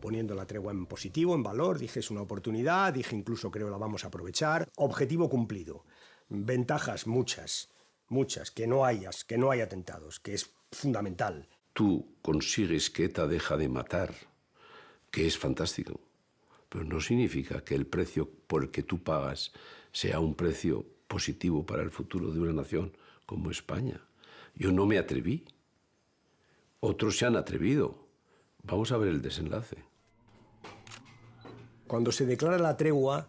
poniendo la tregua en positivo, en valor, dije es una oportunidad, dije incluso creo la vamos a aprovechar. Objetivo cumplido. Ventajas muchas, que no hay atentados, que es fundamental. Tú consigues que ETA deja de matar, que es fantástico, pero no significa que el precio por el que tú pagas sea un precio positivo para el futuro de una nación como España. Yo no me atreví. Otros se han atrevido. Vamos a ver el desenlace. Cuando se declara la tregua,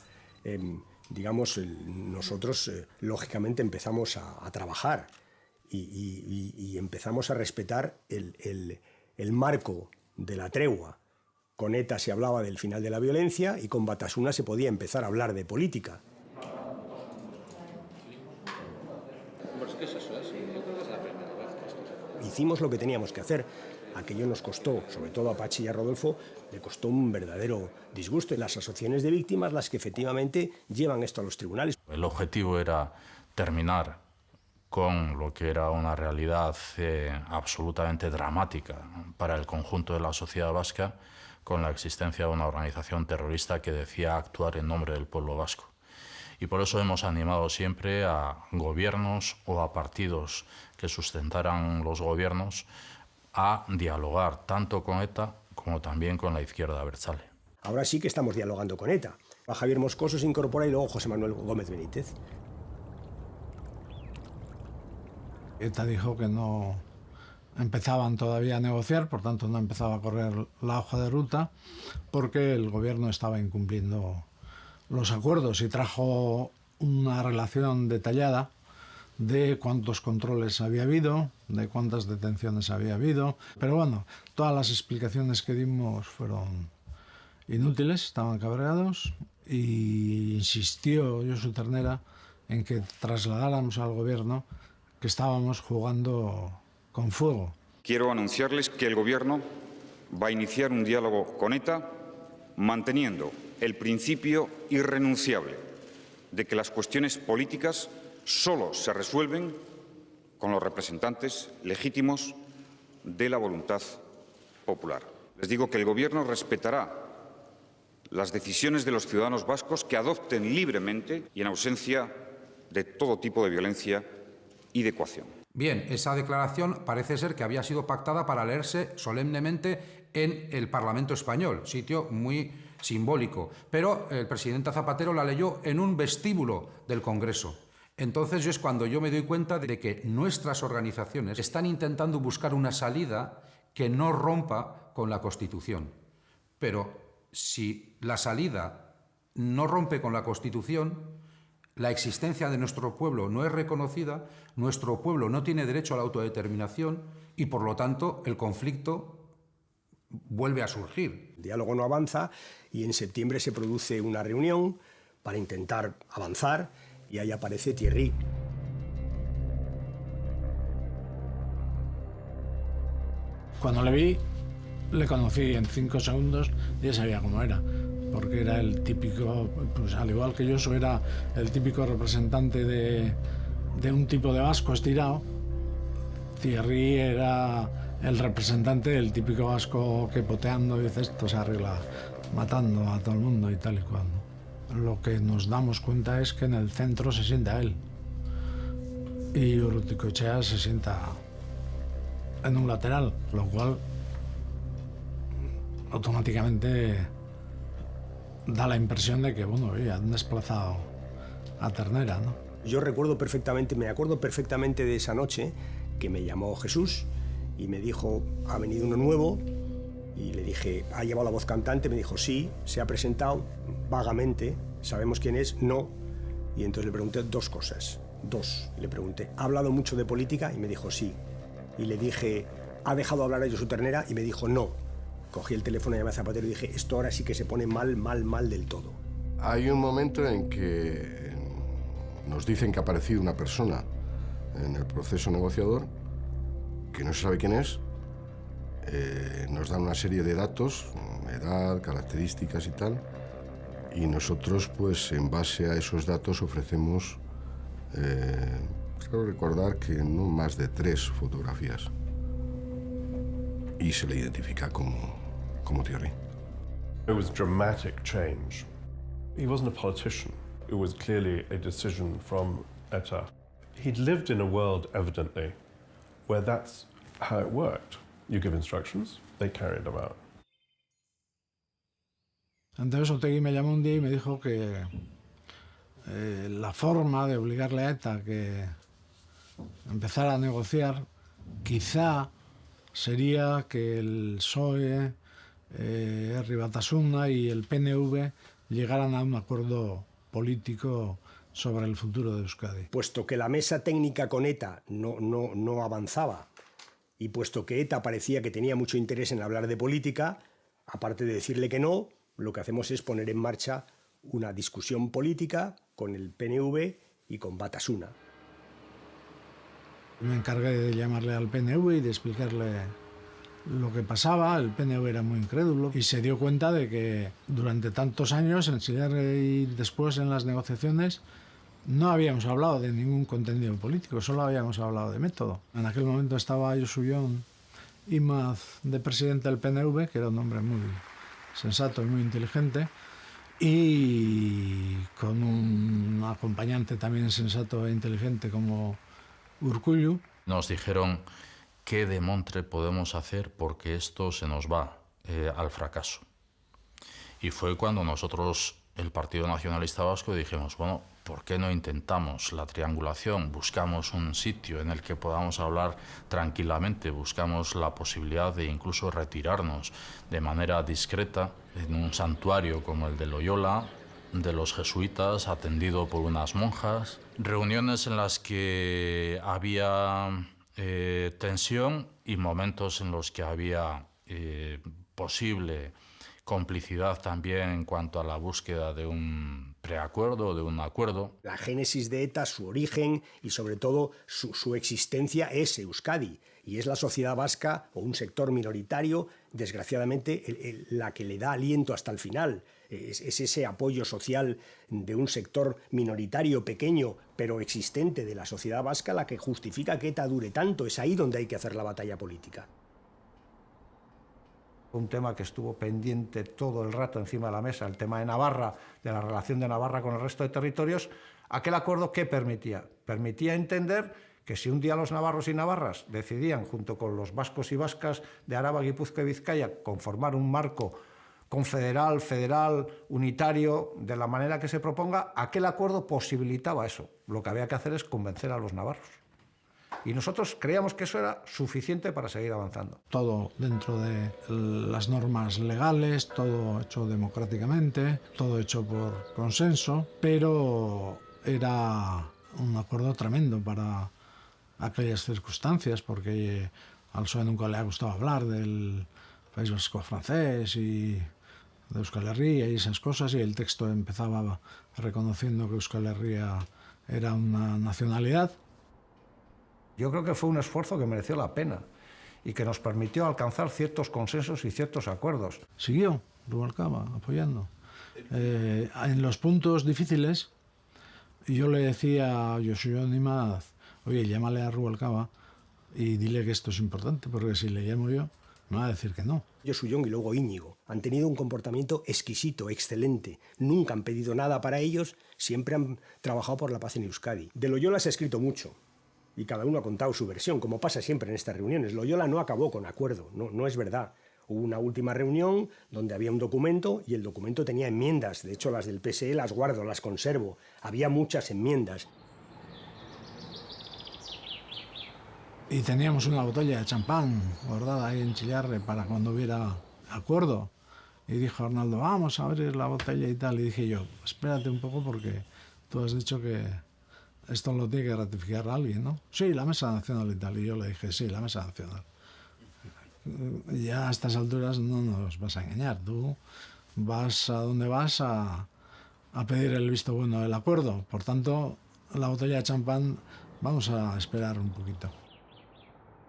nosotros lógicamente empezamos a trabajar y empezamos a respetar el marco de la tregua. Con ETA se hablaba del final de la violencia y con Batasuna se podía empezar a hablar de política. Hicimos lo que teníamos que hacer. Aquello nos costó, sobre todo a Pachi y a Rodolfo, le costó un verdadero disgusto. Y las asociaciones de víctimas las que efectivamente llevan esto a los tribunales. El objetivo era terminar con lo que era una realidad absolutamente dramática para el conjunto de la sociedad vasca, con la existencia de una organización terrorista que decía actuar en nombre del pueblo vasco. Y por eso hemos animado siempre a gobiernos o a partidos que sustentaran los gobiernos a dialogar tanto con ETA como también con la izquierda abertzale. Ahora sí que estamos dialogando con ETA. A Javier Moscoso se incorpora y luego José Manuel Gómez Benítez. ETA dijo que no empezaban todavía a negociar, por tanto no empezaba a correr la hoja de ruta, porque el gobierno estaba incumpliendo los acuerdos y trajo una relación detallada de cuántos controles había habido, de cuántas detenciones había habido. Pero bueno, todas las explicaciones que dimos fueron inútiles, estaban cabreados, y insistió Josu Ternera en que trasladáramos al gobierno que estábamos jugando con fuego. Quiero anunciarles que el Gobierno va a iniciar un diálogo con ETA manteniendo el principio irrenunciable de que las cuestiones políticas solo se resuelven con los representantes legítimos de la voluntad popular. Les digo que el Gobierno respetará las decisiones de los ciudadanos vascos que adopten libremente y en ausencia de todo tipo de violencia y de coacción. Bien, esa declaración parece ser que había sido pactada para leerse solemnemente en el Parlamento español, sitio muy simbólico, pero el presidente Zapatero la leyó en un vestíbulo del Congreso. Entonces es cuando yo me doy cuenta de que nuestras organizaciones están intentando buscar una salida que no rompa con la Constitución. Pero si la salida no rompe con la Constitución, la existencia de nuestro pueblo no es reconocida, nuestro pueblo no tiene derecho a la autodeterminación y, por lo tanto, el conflicto vuelve a surgir. El diálogo no avanza y en septiembre se produce una reunión para intentar avanzar y ahí aparece Thierry. Cuando le vi, le conocí en 5 segundos y ya sabía cómo era. Porque era el típico, pues al igual que yo, era el típico representante de un tipo de vasco estirado. Thierry era el representante del típico vasco que poteando y dice esto se arregla matando a todo el mundo y tal y cual. Lo que nos damos cuenta es que en el centro se sienta él y Urruticoetxea se sienta en un lateral, lo cual automáticamente da la impresión de que, bueno, han desplazado a Ternera, ¿no? Yo recuerdo perfectamente, me acuerdo perfectamente de esa noche que me llamó Jesús y me dijo, ha venido uno nuevo, y le dije, ¿ha llevado la voz cantante? Me dijo, sí, se ha presentado vagamente, ¿sabemos quién es? No. Y entonces le pregunté 2 cosas, 2. Le pregunté, ¿ha hablado mucho de política? Y me dijo, sí. Y le dije, ¿ha dejado hablar a Josu Ternera? Y me dijo, no. Cogí el teléfono, llamé a Zapatero y dije, esto ahora sí que se pone mal del todo. Hay un momento en que nos dicen que ha aparecido una persona en el proceso negociador, que no se sabe quién es, nos dan una serie de datos, edad, características y tal, y nosotros, pues, en base a esos datos ofrecemos, creo recordar que no más de 3 fotografías, y se le identifica como Thierry. It was dramatic change. He wasn't a politician. It was clearly a decision from ETA. He'd lived in a world, evidently, where that's how it worked. You give instructions, they carry them out. Entonces Otegi me llamó un día y me dijo que la forma de obligarle a ETA a que empezara a negociar quizá sería que el PSOE, Herri Batasuna y el PNV llegaran a un acuerdo político sobre el futuro de Euskadi. Puesto que la mesa técnica con ETA no avanzaba y puesto que ETA parecía que tenía mucho interés en hablar de política, aparte de decirle que no, lo que hacemos es poner en marcha una discusión política con el PNV y con Batasuna. Me encargué de llamarle al PNV y de explicarle lo que pasaba. El PNV era muy incrédulo y se dio cuenta de que durante tantos años, en Chile y después en las negociaciones, no habíamos hablado de ningún contenido político, solo habíamos hablado de método. En aquel momento estaba Josu Jon Imaz de presidente del PNV, que era un hombre muy sensato y muy inteligente, y con un acompañante también sensato e inteligente como Urkullu. Nos dijeron qué demontre podemos hacer porque esto se nos va al fracaso. Y fue cuando nosotros, el Partido Nacionalista Vasco, dijimos, bueno, ¿por qué no intentamos la triangulación? Buscamos un sitio en el que podamos hablar tranquilamente, buscamos la posibilidad de incluso retirarnos de manera discreta en un santuario como el de Loyola, de los jesuitas, atendido por unas monjas. Reuniones en las que había tensión y momentos en los que había posible complicidad también en cuanto a la búsqueda de un preacuerdo, de un acuerdo. La génesis de ETA, su origen y sobre todo su existencia es Euskadi y es la sociedad vasca o un sector minoritario, desgraciadamente, la que le da aliento hasta el final. Es ese apoyo social de un sector minoritario, pequeño, pero existente de la sociedad vasca la que justifica que ETA dure tanto. Es ahí donde hay que hacer la batalla política. Un tema que estuvo pendiente todo el rato encima de la mesa, el tema de Navarra, de la relación de Navarra con el resto de territorios. Aquel acuerdo, ¿qué permitía? Permitía entender que si un día los navarros y navarras decidían, junto con los vascos y vascas de Araba, Guipúzcoa y Vizcaya, conformar un marco confederal, federal, unitario, de la manera que se proponga, aquel acuerdo posibilitaba eso. Lo que había que hacer es convencer a los navarros. Y nosotros creíamos que eso era suficiente para seguir avanzando. Todo dentro de las normas legales, todo hecho democráticamente, todo hecho por consenso, pero era un acuerdo tremendo para aquellas circunstancias, porque al PSOE nunca le ha gustado hablar del País Vasco francés y de Euskal Herria y esas cosas, y el texto empezaba reconociendo que Euskal Herria era una nacionalidad. Yo creo que fue un esfuerzo que mereció la pena y que nos permitió alcanzar ciertos consensos y ciertos acuerdos. Siguió Rubalcaba apoyando. En los puntos difíciles, yo le decía a Josu Jon Imaz, oye, llámale a Rubalcaba y dile que esto es importante, porque si le llamo yo, me va a decir que no. Josu Jon y luego Íñigo han tenido un comportamiento exquisito, excelente. Nunca han pedido nada para ellos, siempre han trabajado por la paz en Euskadi. De Loyola se ha escrito mucho. Y cada uno ha contado su versión, como pasa siempre en estas reuniones. Loyola no acabó con acuerdo, no es verdad. Hubo una última reunión donde había un documento y el documento tenía enmiendas. De hecho, las del PSE las guardo, las conservo. Había muchas enmiendas. Y teníamos una botella de champán guardada ahí en Chillarre para cuando hubiera acuerdo. Y dijo Arnaldo, vamos a abrir la botella y tal. Y dije yo, espérate un poco porque tú has dicho que esto lo tiene que ratificar alguien, ¿no? Sí, la Mesa Nacional y tal. Y yo le dije, sí, la Mesa Nacional. Ya a estas alturas no nos vas a engañar. Tú vas a donde vas a a pedir el visto bueno del acuerdo. Por tanto, la botella de champán vamos a esperar un poquito.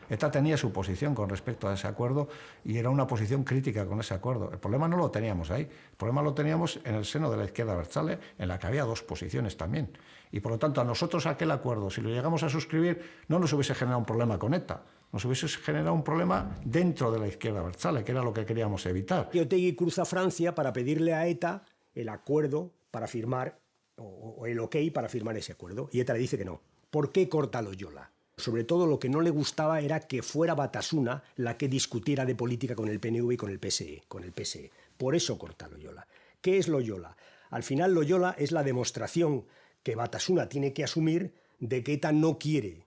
ETA tenía su posición con respecto a ese acuerdo y era una posición crítica con ese acuerdo. El problema no lo teníamos ahí, el problema lo teníamos en el seno de la izquierda abertzale, en la que había dos posiciones también. Y por lo tanto, a nosotros aquel acuerdo, si lo llegamos a suscribir, no nos hubiese generado un problema con ETA, nos hubiese generado un problema dentro de la izquierda abertzale, que era lo que queríamos evitar. Y Otegi cruza a Francia para pedirle a ETA el acuerdo para firmar, o el ok para firmar ese acuerdo, y ETA le dice que no. ¿Por qué corta Loyola? Sobre todo lo que no le gustaba era que fuera Batasuna la que discutiera de política con el PNV y con el PSE. Por eso corta Loyola. ¿Qué es Loyola? Al final Loyola es la demostración que Batasuna tiene que asumir de que ETA no quiere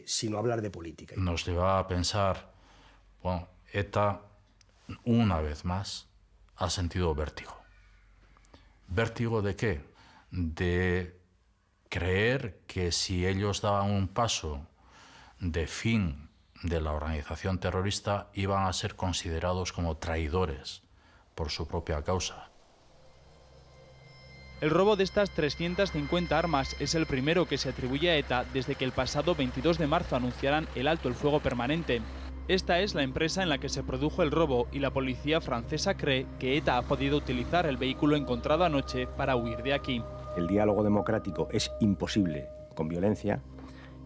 sino hablar de política. Nos lleva a pensar, bueno, ETA una vez más ha sentido vértigo. ¿Vértigo de qué? De creer que si ellos daban un paso de fin de la organización terrorista iban a ser considerados como traidores por su propia causa. El robo de estas 350 armas es el primero que se atribuye a ETA desde que el pasado 22 de marzo anunciaran el alto el fuego permanente. Esta es la empresa en la que se produjo el robo y la policía francesa cree que ETA ha podido utilizar el vehículo encontrado anoche para huir de aquí. El diálogo democrático es imposible con violencia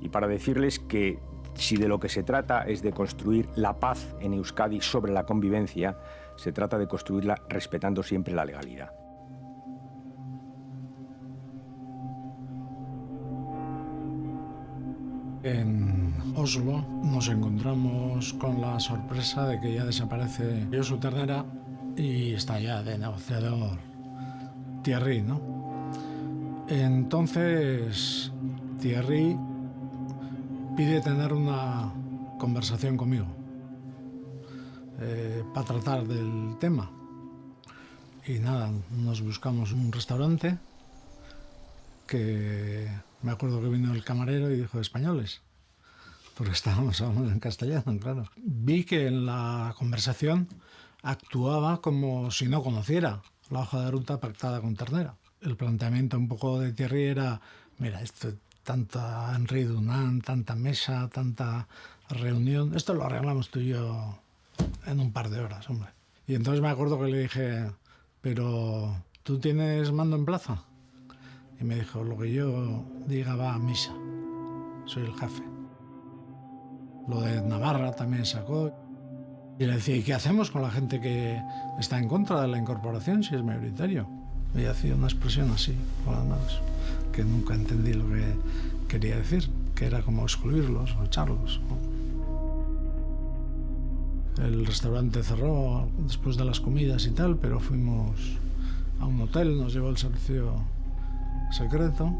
y para decirles que si de lo que se trata es de construir la paz en Euskadi sobre la convivencia, se trata de construirla respetando siempre la legalidad. En Oslo nos encontramos con la sorpresa de que ya desaparece Josu Ternera y está ya de negociador Thierry, ¿no? Entonces Thierry pide tener una conversación conmigo para tratar del tema. Y nada, nos buscamos un restaurante que me acuerdo que vino el camarero y dijo españoles, porque estábamos hablando en castellano, claro. Vi que en la conversación actuaba como si no conociera la hoja de ruta pactada con Ternera. El planteamiento un poco de Thierry era, mira, esto, tanta Henri Dunant, tanta mesa, tanta reunión, esto lo arreglamos tú y yo en un par de horas, hombre. Y entonces me acuerdo que le dije, pero ¿tú tienes mando en plaza? Y me dijo, lo que yo diga va a misa, soy el jefe. Lo de Navarra también sacó. Y le decía, ¿y qué hacemos con la gente que está en contra de la incorporación si es mayoritario? Y hacía una expresión así, con las manos, que nunca entendí lo que quería decir, que era como excluirlos o echarlos. El restaurante cerró después de las comidas y tal, pero fuimos a un hotel, nos llevó el servicio secreto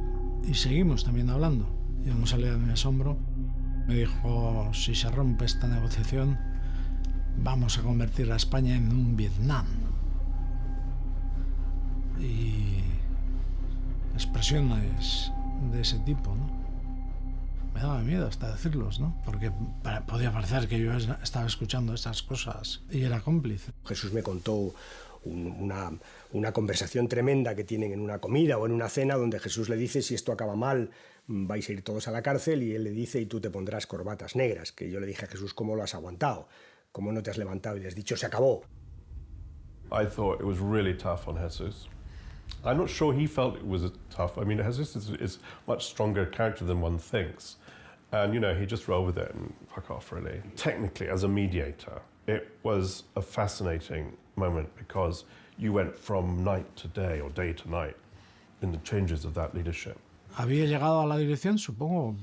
y seguimos también hablando. Yo no salía de mi asombro. Me dijo, si se rompe esta negociación, vamos a convertir a España en un Vietnam. Y expresiones de ese tipo, ¿no? Me daba miedo hasta decirlos, ¿no? Porque podía parecer que yo estaba escuchando esas cosas y era cómplice. Jesús me contó una conversación tremenda que tienen en una comida o en una cena donde Jesús le dice, si esto acaba mal, vais a ir todos a la cárcel, y él le dice, y tú te pondrás corbatas negras, que yo le dije a Jesús, ¿cómo lo has aguantado? ¿Cómo no te has levantado y le has dicho, se acabó? I thought it was really tough on Jesus. I'm not sure he felt it was tough. I mean, Jesus is much stronger character than one thinks. And, you know, he just rolled with it and fuck off, really. Technically, as a mediator, it was a fascinating moment because you went from night to day or day to night in the changes of that leadership. Había llegado a la dirección, supongo,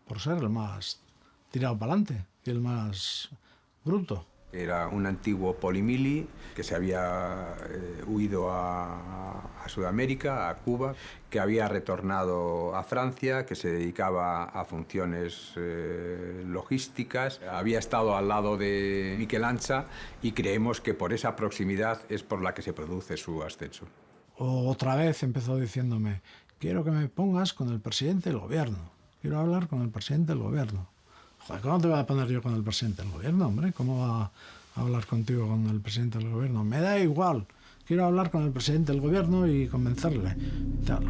por ser el más tirado para adelante y el más bruto. Era un antiguo polimili que se había huido a Sudamérica, a Cuba, que había retornado a Francia, que se dedicaba a funciones logísticas. Había estado al lado de Miquel Ancha y creemos que por esa proximidad es por la que se produce su ascenso. Otra vez empezó diciéndome, quiero que me pongas con el presidente del gobierno. Quiero hablar con el presidente del gobierno. Joder, ¿cómo te voy a poner yo con el presidente del gobierno, hombre? ¿Cómo va a hablar contigo con el presidente del gobierno? Me da igual quiero hablar con el presidente del gobierno y convencerle. Tal.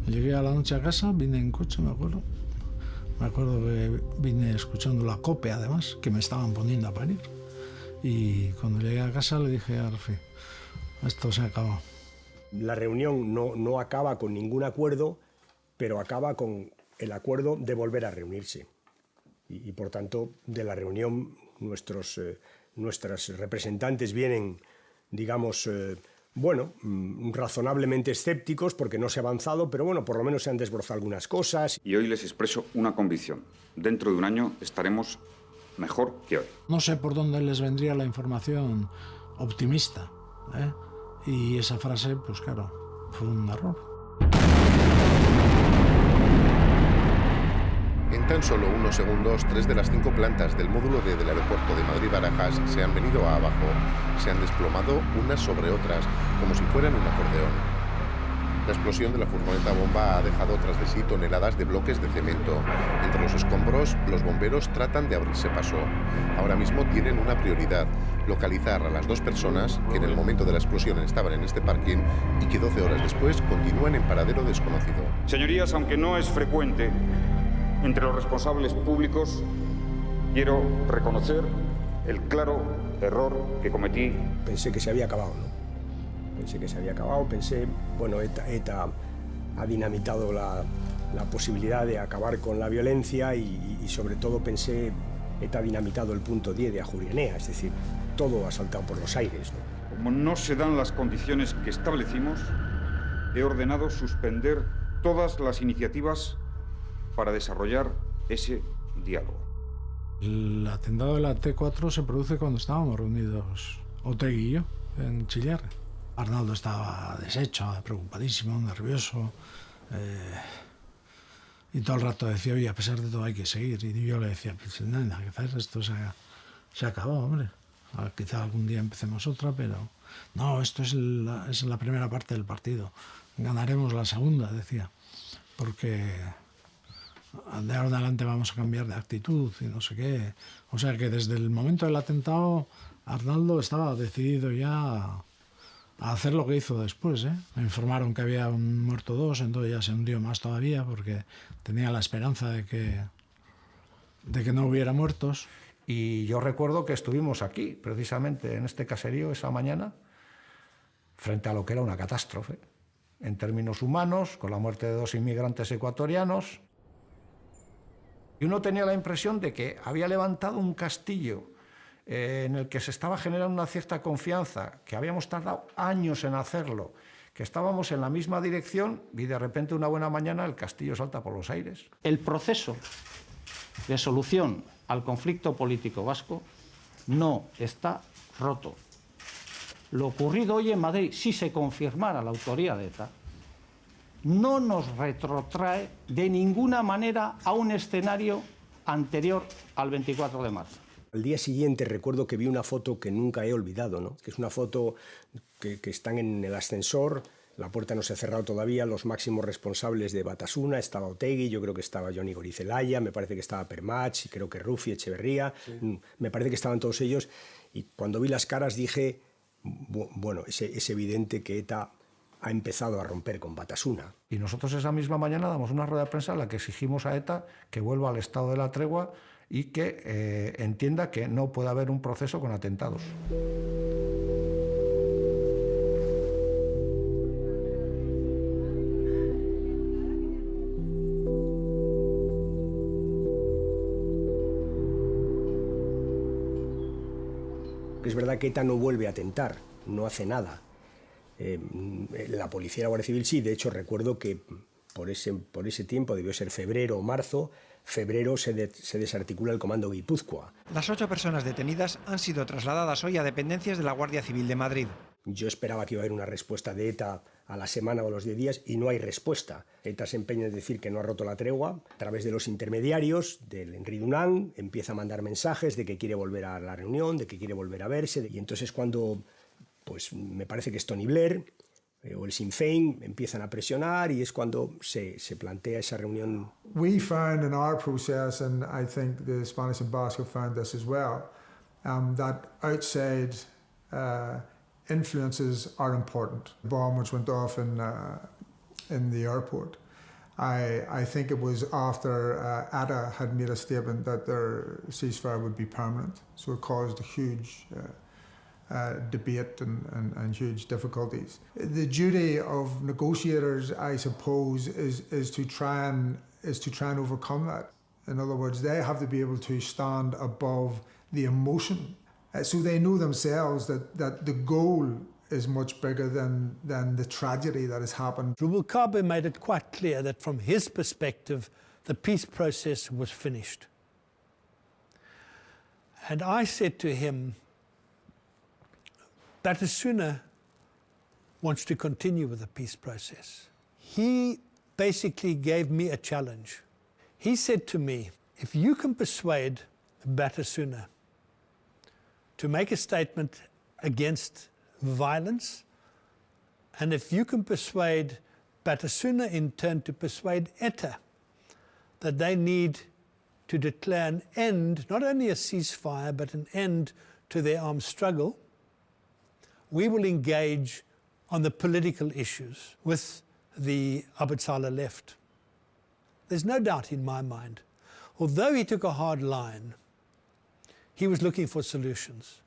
Llegué a la noche a casa, vine en coche, me acuerdo. Me acuerdo que vine escuchando la COPE, además, que me estaban poniendo a parir. Y cuando llegué a casa le dije a Rafi, esto se acabó. La reunión no acaba con ningún acuerdo, pero acaba con el acuerdo de volver a reunirse. Y por tanto, de la reunión nuestros representantes vienen, digamos, razonablemente escépticos porque no se ha avanzado, pero bueno, por lo menos se han desbrozado algunas cosas. Y hoy les expreso una convicción. Dentro de un año estaremos mejor que hoy. No sé por dónde les vendría la información optimista, ¿eh? Y esa frase, pues claro, fue un error. En tan solo unos segundos, 3 de las 5 plantas del módulo D del aeropuerto de Madrid-Barajas se han venido abajo. Se han desplomado unas sobre otras, como si fueran un acordeón. La explosión de la furgoneta bomba ha dejado tras de sí toneladas de bloques de cemento. Entre los escombros, los bomberos tratan de abrirse paso. Ahora mismo tienen una prioridad: localizar a las 2 personas que en el momento de la explosión estaban en este parking y que 12 horas después continúan en paradero desconocido. Señorías, aunque no es frecuente, entre los responsables públicos quiero reconocer el claro error que cometí. Pensé que se había acabado, ¿no? Pensé que se había acabado, pensé, bueno, ETA ha dinamitado la posibilidad de acabar con la violencia y sobre todo pensé, ETA ha dinamitado el punto 10 de Ajuria Enea, es decir, todo ha saltado por los aires, ¿no? Como no se dan las condiciones que establecimos, he ordenado suspender todas las iniciativas para desarrollar ese diálogo. El atentado de la T4 se produce cuando estábamos reunidos Otegi y yo en Chillarre. Arnaldo estaba deshecho, preocupadísimo, nervioso, y todo el rato decía, oye, a pesar de todo hay que seguir. Y yo le decía, pues nada, quizás esto se acabó, hombre. Quizá algún día empecemos otra, pero no, esto es la primera parte del partido. Ganaremos la segunda, decía, porque de ahora en adelante vamos a cambiar de actitud y no sé qué. O sea que desde el momento del atentado, Arnaldo estaba decidido ya a hacer lo que hizo después, ¿eh? Me informaron que había muerto 2, entonces ya se hundió más todavía porque tenía la esperanza de que no hubiera muertos. Y yo recuerdo que estuvimos aquí, precisamente en este caserío, esa mañana, frente a lo que era una catástrofe, en términos humanos, con la muerte de 2 inmigrantes ecuatorianos. Y uno tenía la impresión de que había levantado un castillo en el que se estaba generando una cierta confianza, que habíamos tardado años en hacerlo, que estábamos en la misma dirección y de repente una buena mañana el castillo salta por los aires. El proceso de solución al conflicto político vasco no está roto. Lo ocurrido hoy en Madrid, si se confirmara la autoría de ETA, no nos retrotrae de ninguna manera a un escenario anterior al 24 de marzo. Al día siguiente recuerdo que vi una foto que nunca he olvidado, ¿no? Que es una foto que están en el ascensor, la puerta no se ha cerrado todavía, los máximos responsables de Batasuna, estaba Otegi, yo creo que estaba Johnny Gorizelaya, me parece que estaba Permach, creo que Rufi, Echeverría, sí. Me parece que estaban todos ellos, y cuando vi las caras dije, bueno, es evidente que ETA ha empezado a romper con Batasuna. Y nosotros esa misma mañana damos una rueda de prensa en la que exigimos a ETA que vuelva al estado de la tregua y que entienda que no puede haber un proceso con atentados. Es verdad que ETA no vuelve a atentar, no hace nada. La policía y la Guardia Civil sí, de hecho recuerdo que por ese tiempo, debió ser febrero o marzo, febrero se desarticula el Comando Guipúzcoa. Las 8 personas detenidas han sido trasladadas hoy a dependencias de la Guardia Civil de Madrid. Yo esperaba que iba a haber una respuesta de ETA a la semana o a los 10 días y no hay respuesta. ETA se empeña en decir que no ha roto la tregua. A través de los intermediarios, del Henry Dunant, empieza a mandar mensajes de que quiere volver a la reunión, de que quiere volver a verse. Y entonces cuando, pues me parece que es Tony Blair, o el Sinn Féin empiezan a presionar y es cuando se plantea esa reunión. We found in our process, and I think the Spanish and Basque have found this as well, that outside influences are important. The bomb which went off in the airport, I think it was after ETA had made a statement that their ceasefire would be permanent, so it caused a huge debate and huge difficulties. The duty of negotiators, I suppose, is to try and overcome that. In other words, they have to be able to stand above the emotion, so they know themselves that the goal is much bigger than the tragedy that has happened. Rubalcaba made it quite clear that from his perspective, the peace process was finished. And I said to him, Batasuna wants to continue with the peace process. He basically gave me a challenge. He said to me, if you can persuade Batasuna to make a statement against violence, and if you can persuade Batasuna in turn to persuade ETA that they need to declare an end, not only a ceasefire, but an end to their armed struggle, we will engage on the political issues with the Abd Salah left. There's no doubt in my mind, although he took a hard line, he was looking for solutions.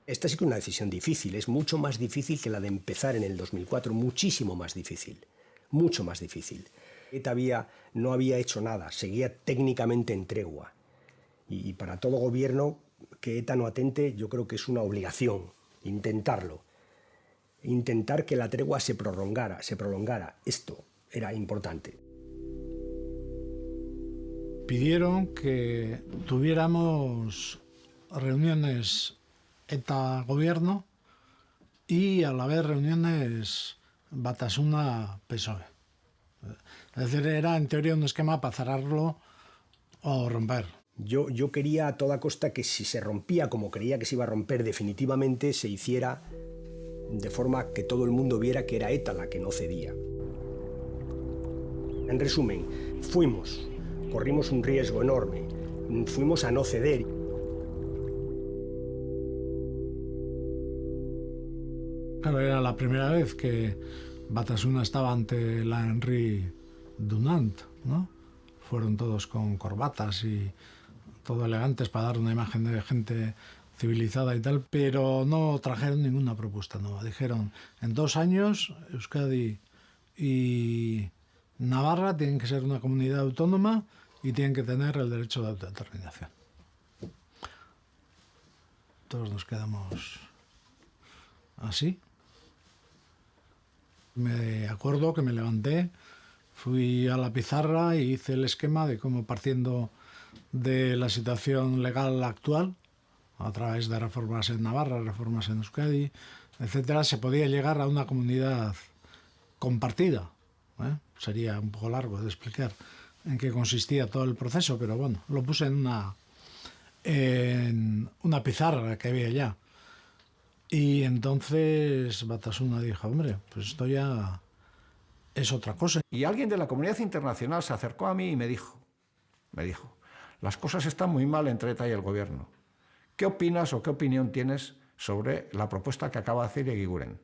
Esta sí que es una decisión difícil, es mucho más difícil que la de empezar en el 2004, muchísimo más difícil, mucho más difícil. ETA no había hecho nada, seguía técnicamente en tregua. Y para todo gobierno que ETA no atente, yo creo que es una obligación intentarlo. Intentar que la tregua se prolongara. Esto era importante. Pidieron que tuviéramos reuniones ETA-Gobierno y a la vez reuniones Batasuna-PSOE. Es decir, era en teoría un esquema para cerrarlo o romper. Yo quería a toda costa que si se rompía como creía que se iba a romper definitivamente, se hiciera de forma que todo el mundo viera que era ETA la que no cedía. En resumen, corrimos un riesgo enorme, fuimos a no ceder. Claro, era la primera vez que Batasuna estaba ante la Henri Dunant, ¿no? Fueron todos con corbatas y todo elegantes para dar una imagen de gente civilizada y tal, pero no trajeron ninguna propuesta nueva. Dijeron, en 2 años Euskadi y Navarra tienen que ser una comunidad autónoma y tienen que tener el derecho de autodeterminación. Todos nos quedamos así. Me acuerdo que me levanté, fui a la pizarra y hice el esquema de cómo, partiendo de la situación legal actual, a través de reformas en Navarra, reformas en Euskadi, etcétera, se podía llegar a una comunidad compartida. Sería un poco largo de explicar en qué consistía todo el proceso, pero bueno, lo puse en una pizarra que había ya. Y entonces Batasuna dijo, hombre, pues esto ya es otra cosa. Y alguien de la comunidad internacional se acercó a mí y me dijo, las cosas están muy mal entre ETA y el gobierno. ¿Qué opinas o qué opinión tienes sobre la propuesta que acaba de hacer Eguiguren?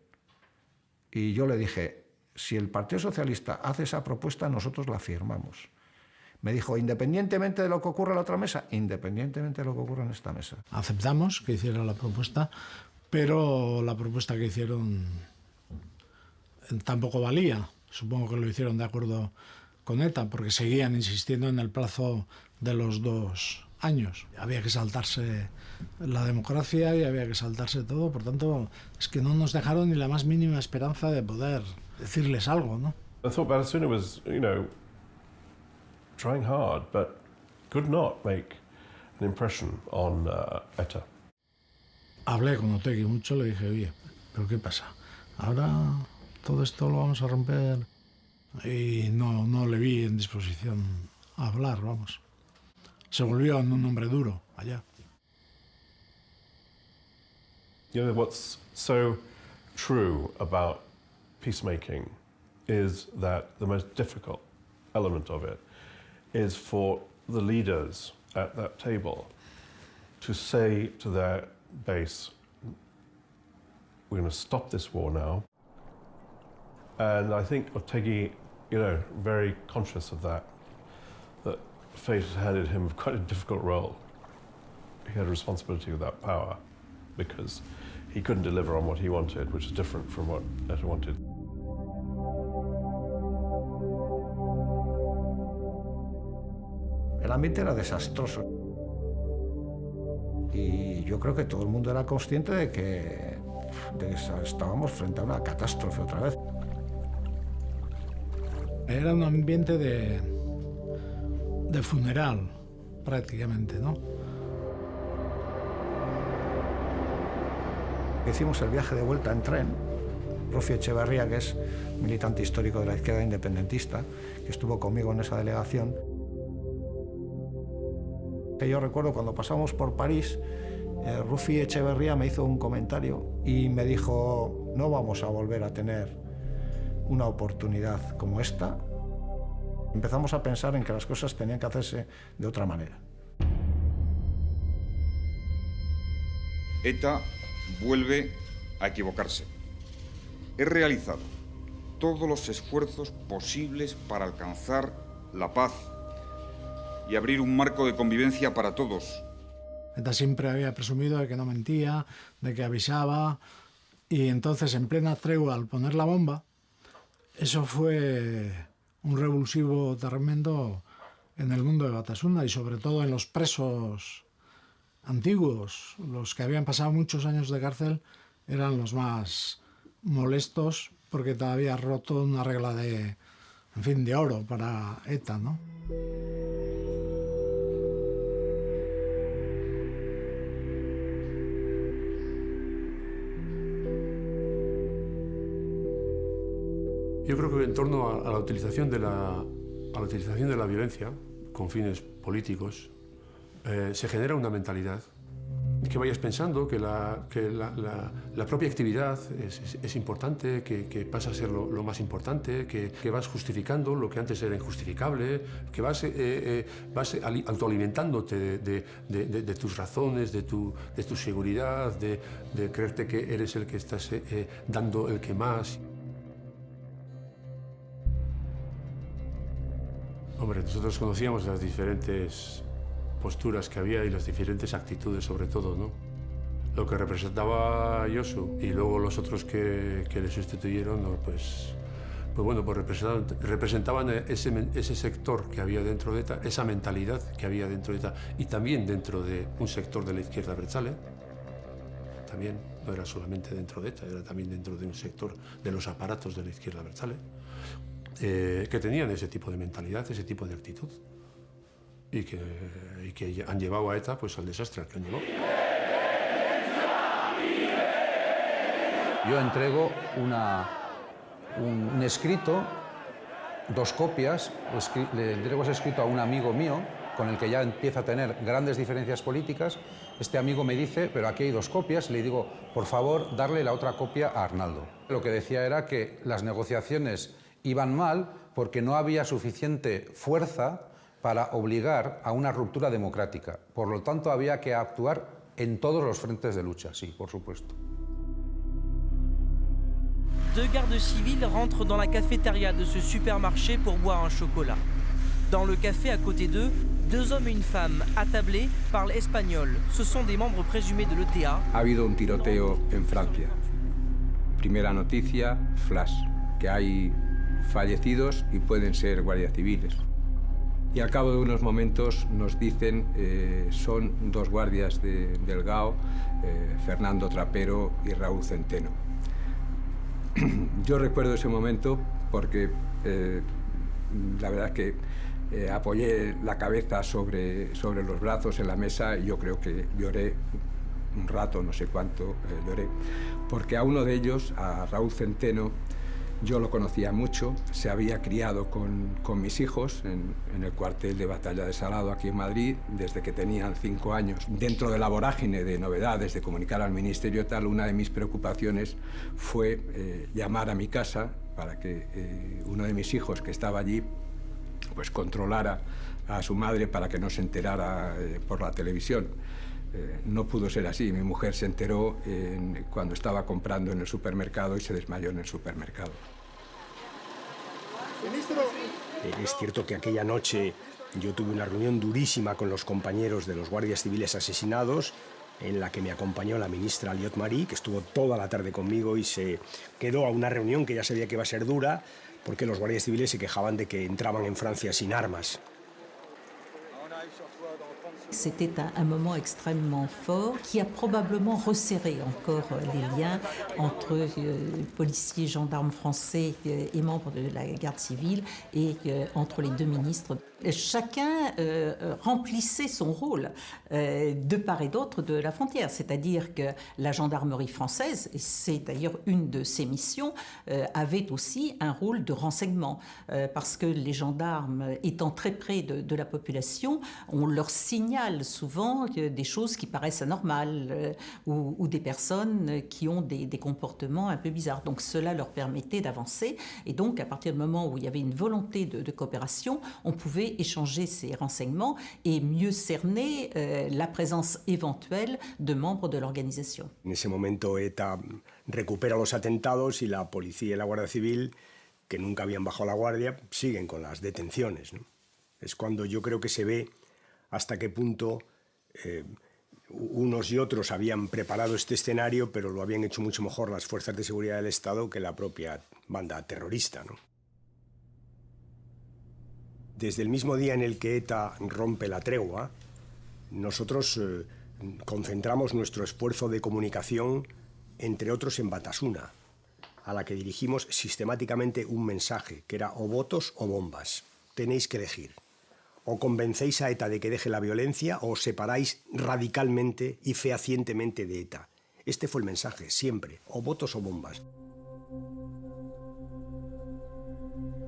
Y yo le dije, si el Partido Socialista hace esa propuesta, nosotros la firmamos. Me dijo, independientemente de lo que ocurra en la otra mesa, independientemente de lo que ocurra en esta mesa. Aceptamos que hiciera la propuesta, pero la propuesta que hicieron tampoco valía. Supongo que lo hicieron de acuerdo con ETA, porque seguían insistiendo en el plazo de los 2 años. Había que saltarse la democracia y había que saltarse todo, por tanto, es que no nos dejaron ni la más mínima esperanza de poder decirles algo, ¿no? I thought Batasuna was, trying hard, but could not make an impression on ETA. Hablé con Otegi mucho, le dije, oye, ¿pero qué pasa? Ahora todo esto lo vamos a romper. Y no le vi en disposición a hablar, vamos. Se volvió en un hombre duro allá. What's so true about peacemaking is that the most difficult element of it is for the leaders at that table to say to their base, we're going to stop this war now. And I think Otegui, very conscious of that fate had handed him quite a difficult role. He had a responsibility with that power because he couldn't deliver on what he wanted, which is different from what ETA wanted. El ambiente era desastroso. Y yo creo que todo el mundo era consciente de que estábamos frente a una catástrofe otra vez. Era un ambiente de funeral, prácticamente, ¿no? Hicimos el viaje de vuelta en tren. Rufi Echeverría, que es militante histórico de la izquierda independentista, que estuvo conmigo en esa delegación. Que yo recuerdo cuando pasamos por París, Rufi Echeverría me hizo un comentario y me dijo: no vamos a volver a tener una oportunidad como esta. Empezamos a pensar en que las cosas tenían que hacerse de otra manera. ETA vuelve a equivocarse. He realizado todos los esfuerzos posibles para alcanzar la paz y abrir un marco de convivencia para todos. ETA siempre había presumido de que no mentía, de que avisaba, y entonces en plena tregua, al poner la bomba, eso fue un revulsivo tremendo en el mundo de Batasuna y sobre todo en los presos antiguos. Los que habían pasado muchos años de cárcel eran los más molestos porque te había roto una regla de oro para ETA, ¿no? Yo creo que en torno a la utilización de la violencia con fines políticos se genera una mentalidad que vayas pensando que la propia actividad es importante, que pasa a ser lo más importante, que vas justificando lo que antes era injustificable, que vas autoalimentándote de tus razones, de tu seguridad, de creerte que eres el que estás dando el que más. Hombre, nosotros conocíamos las diferentes posturas que había y las diferentes actitudes, sobre todo, ¿no? Lo que representaba Josu y luego los otros que le sustituyeron, ¿no? pues representaban ese sector que había dentro de ETA, esa mentalidad que había dentro de ETA y también dentro de un sector de la izquierda abertzale. También no era solamente dentro de ETA, era también dentro de un sector de los aparatos de la izquierda abertzale. Que tenían ese tipo de mentalidad, ese tipo de actitud y que han llevado a ETA pues, al desastre al que han llevado. Yo entrego un escrito, 2 copias, le entrego ese escrito a un amigo mío con el que ya empieza a tener grandes diferencias políticas. Este amigo me dice, pero aquí hay 2 copias, le digo, por favor, darle la otra copia a Arnaldo. Lo que decía era que las negociaciones iban mal porque no había suficiente fuerza para obligar a una ruptura democrática. Por lo tanto, había que actuar en todos los frentes de lucha, sí, por supuesto. 2 gardes civils rentrent dans la cafétéria de ce supermarché pour boire un chocolat. Dans le café à côté d'eux, 2 hommes et une femme attablés parlent espagnol. Ce sont des membres présumés de l'ETA. Ha habido un tiroteo en Francia. Primera noticia, flash, que hay fallecidos y pueden ser guardias civiles. Y al cabo de unos momentos nos dicen, son 2 guardias del GAO, Fernando Trapero y Raúl Centeno. Yo recuerdo ese momento porque la verdad es que apoyé la cabeza sobre los brazos en la mesa y yo creo que lloré un rato, no sé cuánto lloré, porque a uno de ellos, a Raúl Centeno, Yo lo conocía mucho, se había criado con mis hijos en el cuartel de batalla de Salado, aquí en Madrid, desde que tenían 5 años. Dentro de la vorágine de novedades, de comunicar al ministerio tal, una de mis preocupaciones fue llamar a mi casa para que uno de mis hijos que estaba allí pues controlara a su madre para que no se enterara por la televisión. No pudo ser así. Mi mujer se enteró cuando estaba comprando en el supermercado y se desmayó en el supermercado. Es cierto que aquella noche yo tuve una reunión durísima con los compañeros de los guardias civiles asesinados, en la que me acompañó la ministra Aliot Marí, que estuvo toda la tarde conmigo y se quedó a una reunión que ya sabía que iba a ser dura, porque los guardias civiles se quejaban de que entraban en Francia sin armas. C'était un moment extrêmement fort qui a probablement resserré encore les liens entre policiers, gendarmes français et membres de la garde civile et entre les deux ministres. Chacun remplissait son rôle de part et d'autre de la frontière, c'est-à-dire que la gendarmerie française, et c'est d'ailleurs une de ses missions, avait aussi un rôle de renseignement, parce que les gendarmes, étant très près de la population, on leur signale souvent des choses qui paraissent anormales ou des personnes qui ont des comportements un peu bizarres. Donc cela leur permettait d'avancer, et donc à partir du moment où il y avait une volonté de coopération, on pouvait échanger ces renseignements et mieux cerner la présence éventuelle de membres de l'organisation. En ese momento ETA recupera los atentados y la policía y la Guardia Civil, que nunca habían bajado la guardia, siguen con las detenciones, ¿no? Es cuando yo creo que se ve hasta qué punto unos y otros habían preparado este escenario, pero lo habían hecho mucho mejor las fuerzas de seguridad del Estado que la propia banda terrorista, ¿no? Desde el mismo día en el que ETA rompe la tregua, nosotros concentramos nuestro esfuerzo de comunicación, entre otros en Batasuna, a la que dirigimos sistemáticamente un mensaje, que era o votos o bombas. Tenéis que elegir. O convencéis a ETA de que deje la violencia o os separáis radicalmente y fehacientemente de ETA. Este fue el mensaje, siempre, o votos o bombas.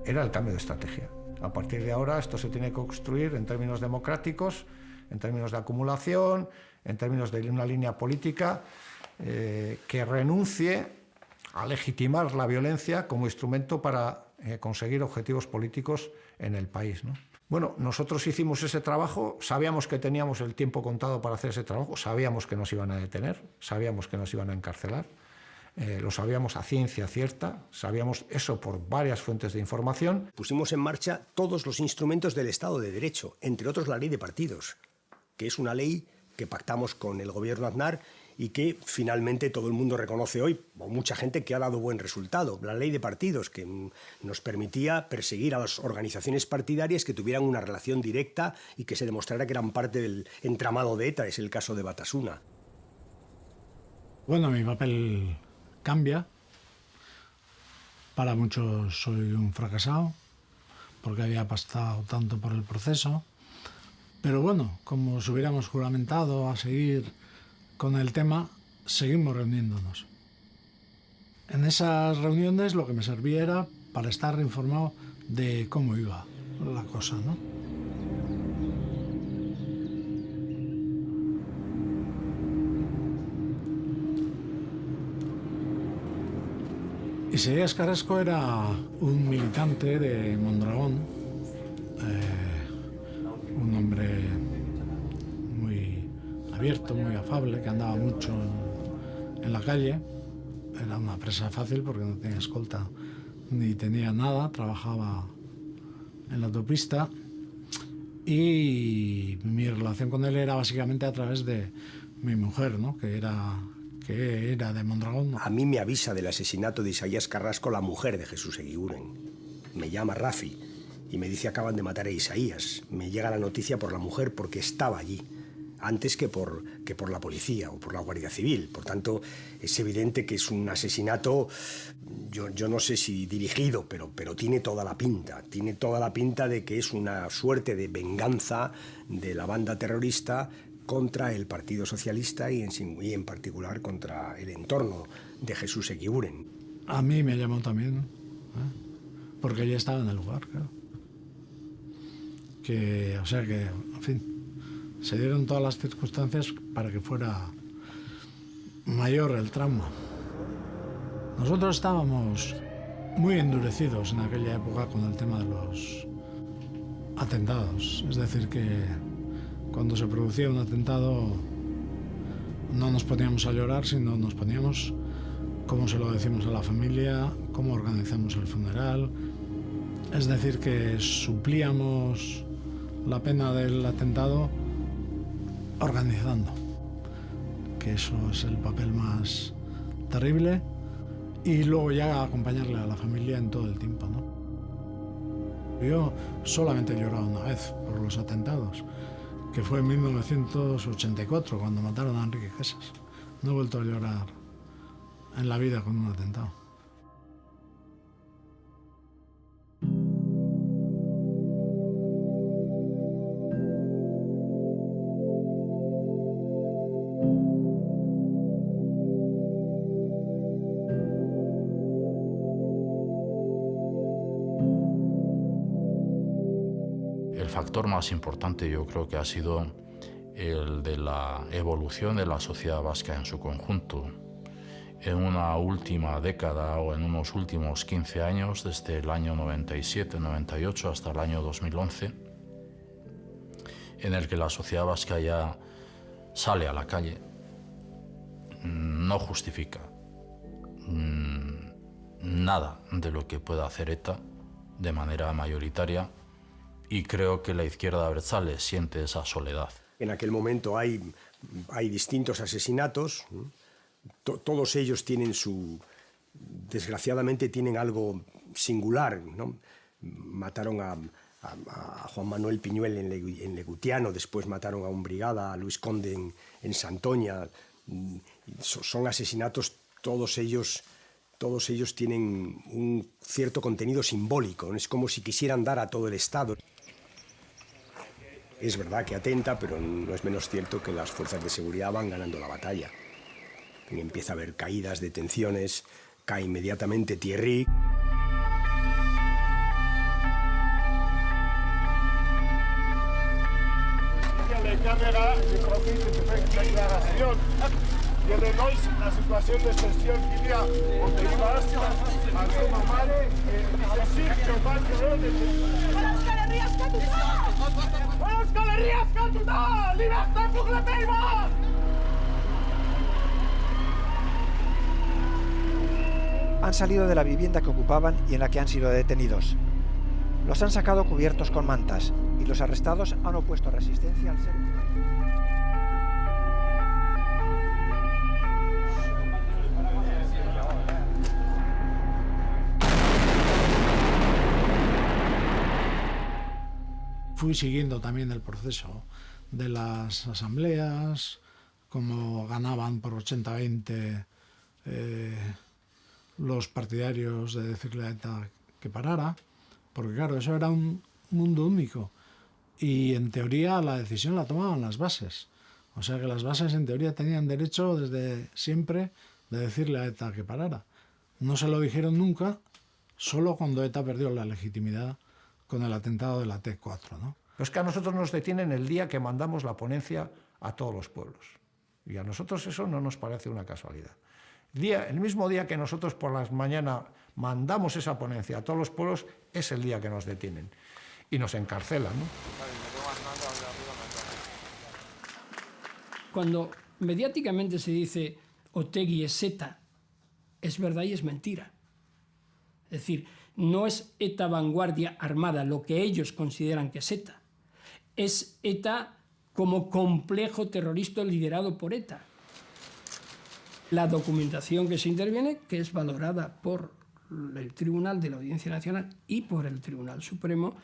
Era el cambio de estrategia. A partir de ahora esto se tiene que construir en términos democráticos, en términos de acumulación, en términos de una línea política que renuncie a legitimar la violencia como instrumento para conseguir objetivos políticos en el país, ¿no? Bueno, nosotros hicimos ese trabajo, sabíamos que teníamos el tiempo contado para hacer ese trabajo, sabíamos que nos iban a detener, sabíamos que nos iban a encarcelar, lo sabíamos a ciencia cierta, sabíamos eso por varias fuentes de información. Pusimos en marcha todos los instrumentos del Estado de Derecho, entre otros la ley de partidos, que es una ley que pactamos con el gobierno Aznar y que finalmente todo el mundo reconoce hoy, o mucha gente que ha dado buen resultado. La ley de partidos, que nos permitía perseguir a las organizaciones partidarias que tuvieran una relación directa y que se demostrara que eran parte del entramado de ETA, es el caso de Batasuna. Bueno, mi papel cambia. Para muchos soy un fracasado, porque había pasado tanto por el proceso. Pero bueno, como os hubiéramos juramentado a seguir con el tema, seguimos reuniéndonos. En esas reuniones lo que me servía era para estar informado de cómo iba la cosa, ¿no? Isaías Carrasco era un militante de Mondragón, un hombre muy abierto, muy afable, que andaba mucho en la calle. Era una presa fácil porque no tenía escolta ni tenía nada, trabajaba en la autopista y mi relación con él era básicamente a través de mi mujer, ¿no? que era de Mondragón. A mí me avisa del asesinato de Isaías Carrasco la mujer de Jesús Eguiguren. Me llama Rafi y me dice acaban de matar a Isaías. Me llega la noticia por la mujer porque estaba allí, antes que por la policía o por la Guardia Civil. Por tanto, es evidente que es un asesinato, yo no sé si dirigido, pero tiene toda la pinta. Tiene toda la pinta de que es una suerte de venganza de la banda terrorista contra el Partido Socialista y en particular contra el entorno de Jesús Eguiguren. A mí me llamó también Porque ella estaba en el lugar, claro. O sea que, en fin, se dieron todas las circunstancias para que fuera mayor el trauma. Nosotros estábamos muy endurecidos en aquella época con el tema de los atentados. Es decir, que cuando se producía un atentado no nos poníamos a llorar, sino nos poníamos cómo se lo decimos a la familia, cómo organizamos el funeral. Es decir, que suplíamos la pena del atentado organizando, que eso es el papel más terrible, y luego ya acompañarle a la familia en todo el tiempo, ¿no? Yo solamente he llorado una vez por los atentados, que fue en 1984, cuando mataron a Enrique Gesas. No he vuelto a llorar en la vida con un atentado. El factor más importante yo creo que ha sido el de la evolución de la sociedad vasca en su conjunto. En una última década o en unos últimos 15 años, desde el año 97-98 hasta el año 2011, en el que la sociedad vasca ya sale a la calle, no justifica nada de lo que pueda hacer ETA de manera mayoritaria, y creo que la izquierda abertzale siente esa soledad. En aquel momento hay distintos asesinatos, todos ellos tienen desgraciadamente tienen algo singular, ¿no? Mataron a Juan Manuel Piñuel en Legutiano, después mataron a un brigada, a Luis Conde en Santoña. Son asesinatos, todos ellos tienen un cierto contenido simbólico, ¿no? Es como si quisieran dar a todo el Estado. Es verdad que atenta, pero no es menos cierto que las fuerzas de seguridad van ganando la batalla. Empieza a haber caídas, detenciones, cae inmediatamente Thierry. De càrrega de profit de fer declaracions i renolls la situació d'excepció que hi ha on vas al seu mare exigir que van querer Euskal Herria eskatuta! Euskal Herria eskatuta! Libertat pour le pays basque! Han salido de la vivienda que ocupaban y en la que han sido detenidos. Los han sacado cubiertos con mantas y los arrestados han opuesto resistencia al ser. Fui siguiendo también el proceso de las asambleas, cómo ganaban por 80-20 los partidarios de decirle a ETA que parara, porque claro, eso era un mundo único y en teoría la decisión la tomaban las bases. O sea que las bases en teoría tenían derecho desde siempre de decirle a ETA que parara. No se lo dijeron nunca, solo cuando ETA perdió la legitimidad con el atentado de la T4, ¿no? Es que a nosotros nos detienen el día que mandamos la ponencia a todos los pueblos. Y a nosotros eso no nos parece una casualidad. El mismo día que nosotros por las mañanas mandamos esa ponencia a todos los pueblos, es el día que nos detienen y nos encarcelan, ¿no? Cuando mediáticamente se dice Otegi es ETA, es verdad y es mentira. Es decir, no es ETA vanguardia armada, lo que ellos consideran que es ETA. Es ETA como complejo terrorista liderado por ETA. La documentación que se interviene, que es valorada por el Tribunal de la Audiencia Nacional y por el Tribunal Supremo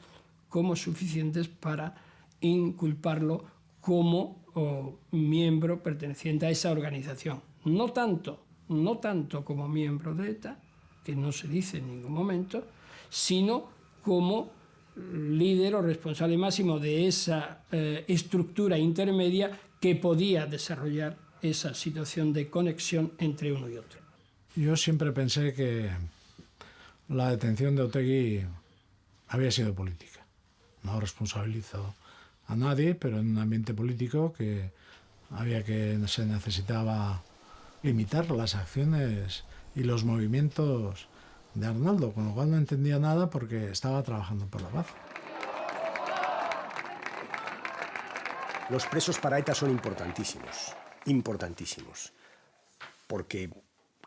como suficientes para inculparlo como miembro perteneciente a esa organización. No tanto como miembro de ETA, que no se dice en ningún momento, sino como líder o responsable máximo de esa estructura intermedia que podía desarrollar esa situación de conexión entre uno y otro. Yo siempre pensé que la detención de Otegi había sido política. No responsabilizo a nadie, pero en un ambiente político que se necesitaba limitar las acciones y los movimientos de Arnaldo, con lo cual no entendía nada porque estaba trabajando por la paz. Los presos para ETA son importantísimos, importantísimos, porque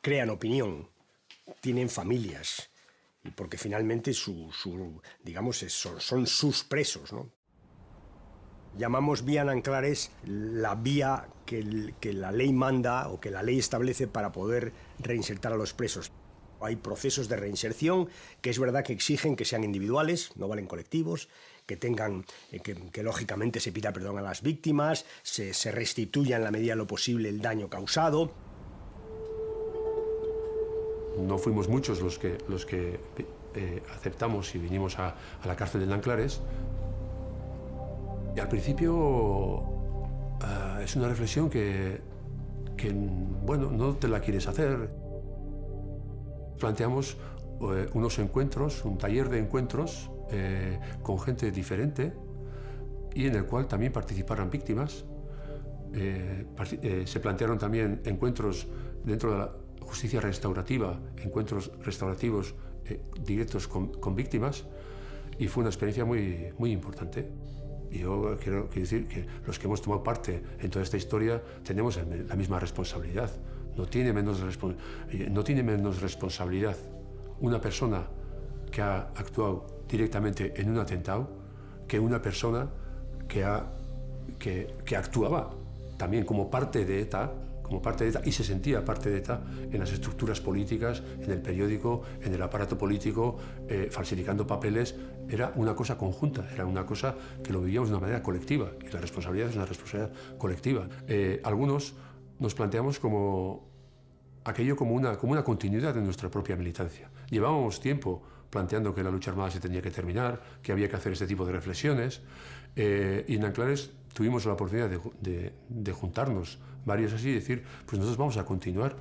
crean opinión, tienen familias y porque finalmente digamos, son sus presos, ¿no? Llamamos vía Nanclares la vía que la ley manda o que la ley establece para poder reinsertar a los presos. Hay procesos de reinserción que es verdad que exigen que sean individuales, no valen colectivos, que tengan, que lógicamente se pida perdón a las víctimas, se restituya en la medida de lo posible el daño causado. No fuimos muchos los que aceptamos y vinimos a la cárcel de Nanclares. Y al principio es una reflexión que, bueno, no te la quieres hacer. Planteamos unos encuentros, un taller de encuentros con gente diferente y en el cual también participaran víctimas. Se plantearon también encuentros dentro de la justicia restaurativa, encuentros restaurativos directos con víctimas, y fue una experiencia muy importante. Y yo quiero decir que los que hemos tomado parte en toda esta historia tenemos la misma responsabilidad. No tiene menos responsabilidad una persona que ha actuado directamente en un atentado que una persona que actuaba también como parte de ETA y se sentía parte de ETA en las estructuras políticas, en el periódico, en el aparato político, falsificando papeles. Era una cosa conjunta, era una cosa que lo vivíamos de una manera colectiva, y la responsabilidad es una responsabilidad colectiva. Algunos nos planteamos aquello como una continuidad de nuestra propia militancia. Llevábamos tiempo planteando que la lucha armada se tenía que terminar, que había que hacer este tipo de reflexiones, y en Nanclares tuvimos la oportunidad de juntarnos varios así y decir, pues nosotros vamos a continuar.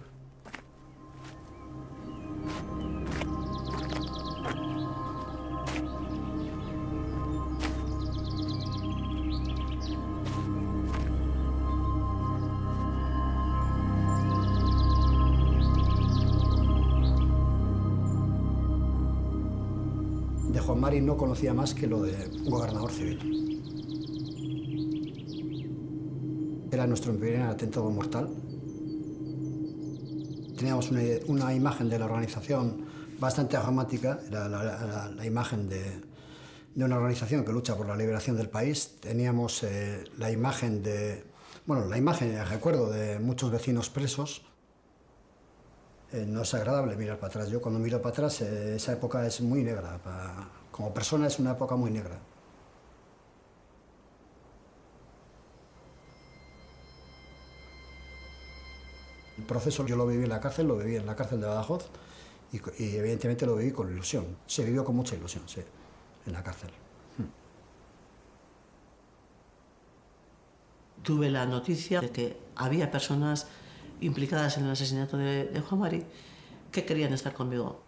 De Juan Mari no conocía más que lo de gobernador civil. Era nuestro primer atentado mortal. Teníamos una imagen de la organización bastante dramática, era la imagen de una organización que lucha por la liberación del país. Teníamos el recuerdo de muchos vecinos presos. No es agradable mirar para atrás. Yo cuando miro para atrás, esa época es muy negra. Como persona es una época muy negra. El proceso yo lo viví en la cárcel, lo viví en la cárcel de Badajoz y evidentemente lo viví con ilusión. Se vivió con mucha ilusión, sí, en la cárcel. Tuve la noticia de que había personas implicadas en el asesinato de Juan Mari que querían estar conmigo.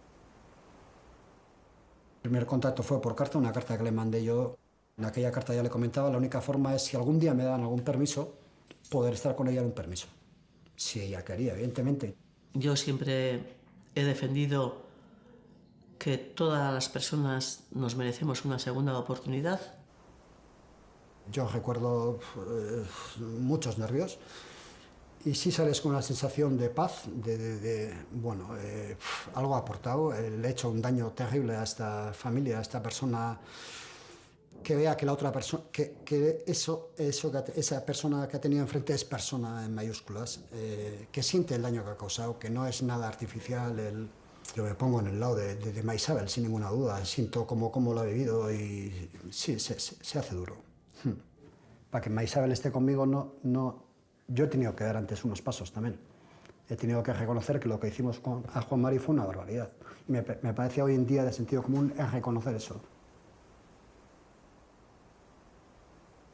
El primer contacto fue por carta, una carta que le mandé yo. En aquella carta ya le comentaba, la única forma es si algún día me dan algún permiso, poder estar con ella en un permiso. Si ella quería, evidentemente. Yo siempre he defendido que todas las personas nos merecemos una segunda oportunidad. Yo recuerdo muchos nervios y sí sales con una sensación de paz, algo ha aportado. Le he hecho un daño terrible a esta familia, a esta persona, que vea que la otra persona, esa persona que ha tenido enfrente es persona en mayúsculas, que siente el daño que ha causado, que no es nada artificial. Yo me pongo en el lado de Maisabel, sin ninguna duda, siento cómo lo ha vivido y sí, se hace duro. Para que Maisabel esté conmigo, yo he tenido que dar antes unos pasos también. He tenido que reconocer que lo que hicimos a Juan Mari fue una barbaridad. Y me parece hoy en día de sentido común reconocer eso.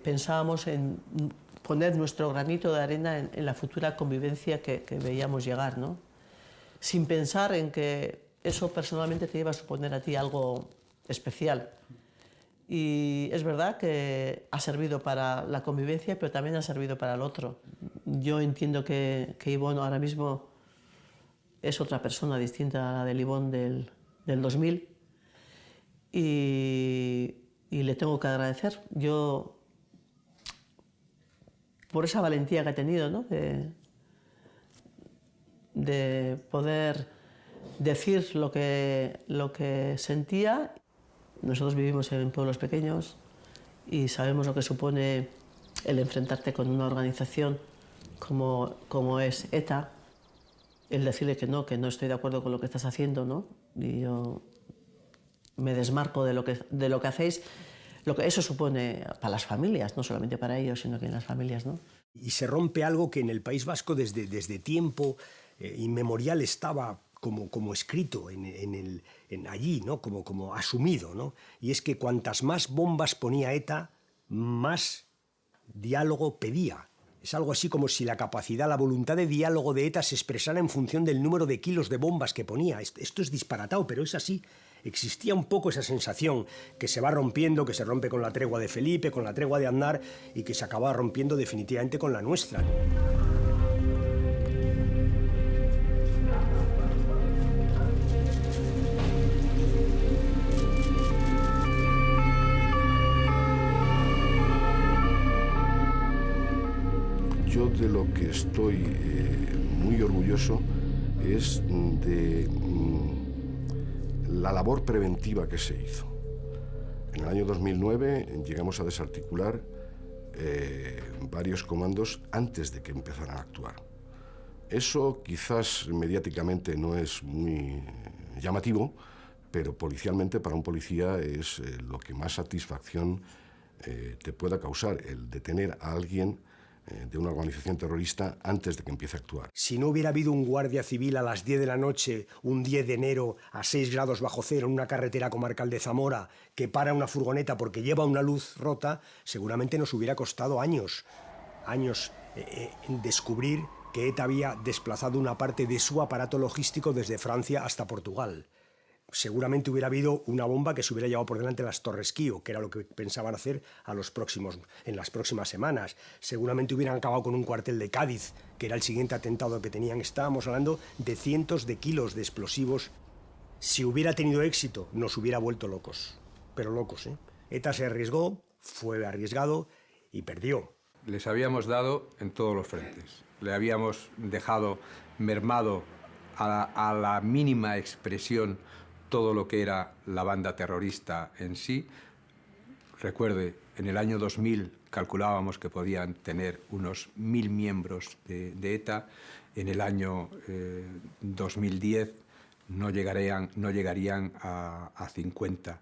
Pensábamos en poner nuestro granito de arena en la futura convivencia que veíamos llegar, ¿no? Sin pensar en que eso personalmente te iba a suponer a ti algo especial. Y es verdad que ha servido para la convivencia, pero también ha servido para el otro. Yo entiendo que Ivonne ahora mismo es otra persona distinta a la del Ivonne del 2000 y le tengo que agradecer. Yo, por esa valentía que ha tenido, ¿no? de poder decir lo que sentía. Nosotros vivimos en pueblos pequeños y sabemos lo que supone el enfrentarte con una organización como es ETA, el decirle que no estoy de acuerdo con lo que estás haciendo, ¿no? Y yo me desmarco de lo que hacéis, lo que eso supone para las familias, no solamente para ellos, sino que en las familias, ¿no? Y se rompe algo que en el País Vasco desde tiempo inmemorial estaba como escrito allí, ¿no? como asumido, ¿no? Y es que cuantas más bombas ponía ETA, más diálogo pedía. Es algo así como si la capacidad, la voluntad de diálogo de ETA se expresara en función del número de kilos de bombas que ponía. Esto es disparatado, pero es así. Existía un poco esa sensación que se va rompiendo, que se rompe con la tregua de Felipe, con la tregua de Aznar, y que se acaba rompiendo definitivamente con la nuestra. Yo de lo que estoy muy orgulloso es de la labor preventiva que se hizo. En el año 2009 llegamos a desarticular varios comandos antes de que empezaran a actuar. Eso quizás mediáticamente no es muy llamativo, pero policialmente para un policía es lo que más satisfacción te pueda causar, el detener a alguien de una organización terrorista antes de que empiece a actuar. Si no hubiera habido un guardia civil a las 10 de la noche, un 10 de enero, a 6 grados bajo cero, en una carretera comarcal de Zamora, que para una furgoneta porque lleva una luz rota, seguramente nos hubiera costado años en descubrir que ETA había desplazado una parte de su aparato logístico desde Francia hasta Portugal. Seguramente hubiera habido una bomba que se hubiera llevado por delante las Torres Kio, que era lo que pensaban hacer en las próximas semanas. Seguramente hubieran acabado con un cuartel de Cádiz, que era el siguiente atentado que tenían. Estábamos hablando de cientos de kilos de explosivos. Si hubiera tenido éxito, nos hubiera vuelto locos. Pero locos, ¿eh? ETA se arriesgó, fue arriesgado y perdió. Les habíamos dado en todos los frentes. Le habíamos dejado mermado a la mínima expresión todo lo que era la banda terrorista en sí. Recuerde, en el año 2000 calculábamos que podían tener unos 1000 miembros de ETA. En el año 2010 no llegarían a 50.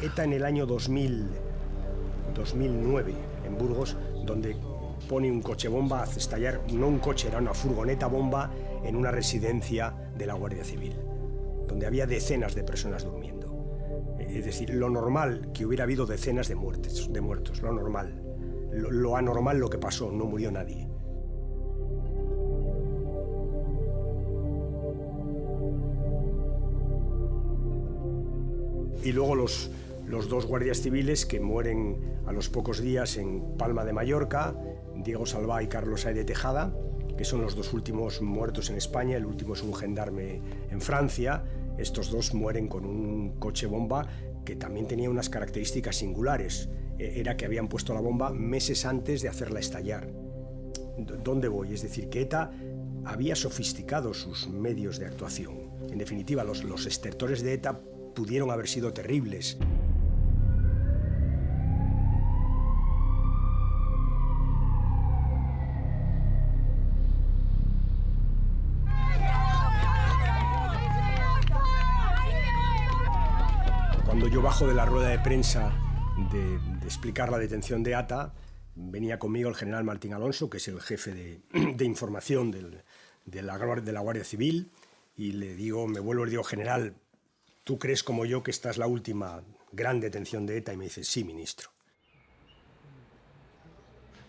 ETA en el año 2009, en Burgos, donde pone un coche bomba, hace estallar, no un coche, era una furgoneta bomba en una residencia de la Guardia Civil, donde había decenas de personas durmiendo. Es decir, lo normal, que hubiera habido decenas de muertos, lo normal. Lo anormal, lo que pasó, no murió nadie. Y luego los dos guardias civiles que mueren a los pocos días en Palma de Mallorca, Diego Salvá y Carlos Saez de Tejada, que son los dos últimos muertos en España. El último es un gendarme en Francia. Estos dos mueren con un coche bomba que también tenía unas características singulares. Era que habían puesto la bomba meses antes de hacerla estallar. ¿Dónde voy? Es decir, que ETA había sofisticado sus medios de actuación. En definitiva, los estertores de ETA pudieron haber sido terribles. Cuando yo bajo de la rueda de prensa de explicar la detención de ETA, venía conmigo el general Martín Alonso, que es el jefe de información de la Guardia Civil, y me vuelvo y le digo, general, ¿tú crees como yo que esta es la última gran detención de ETA? Y me dice, sí, ministro.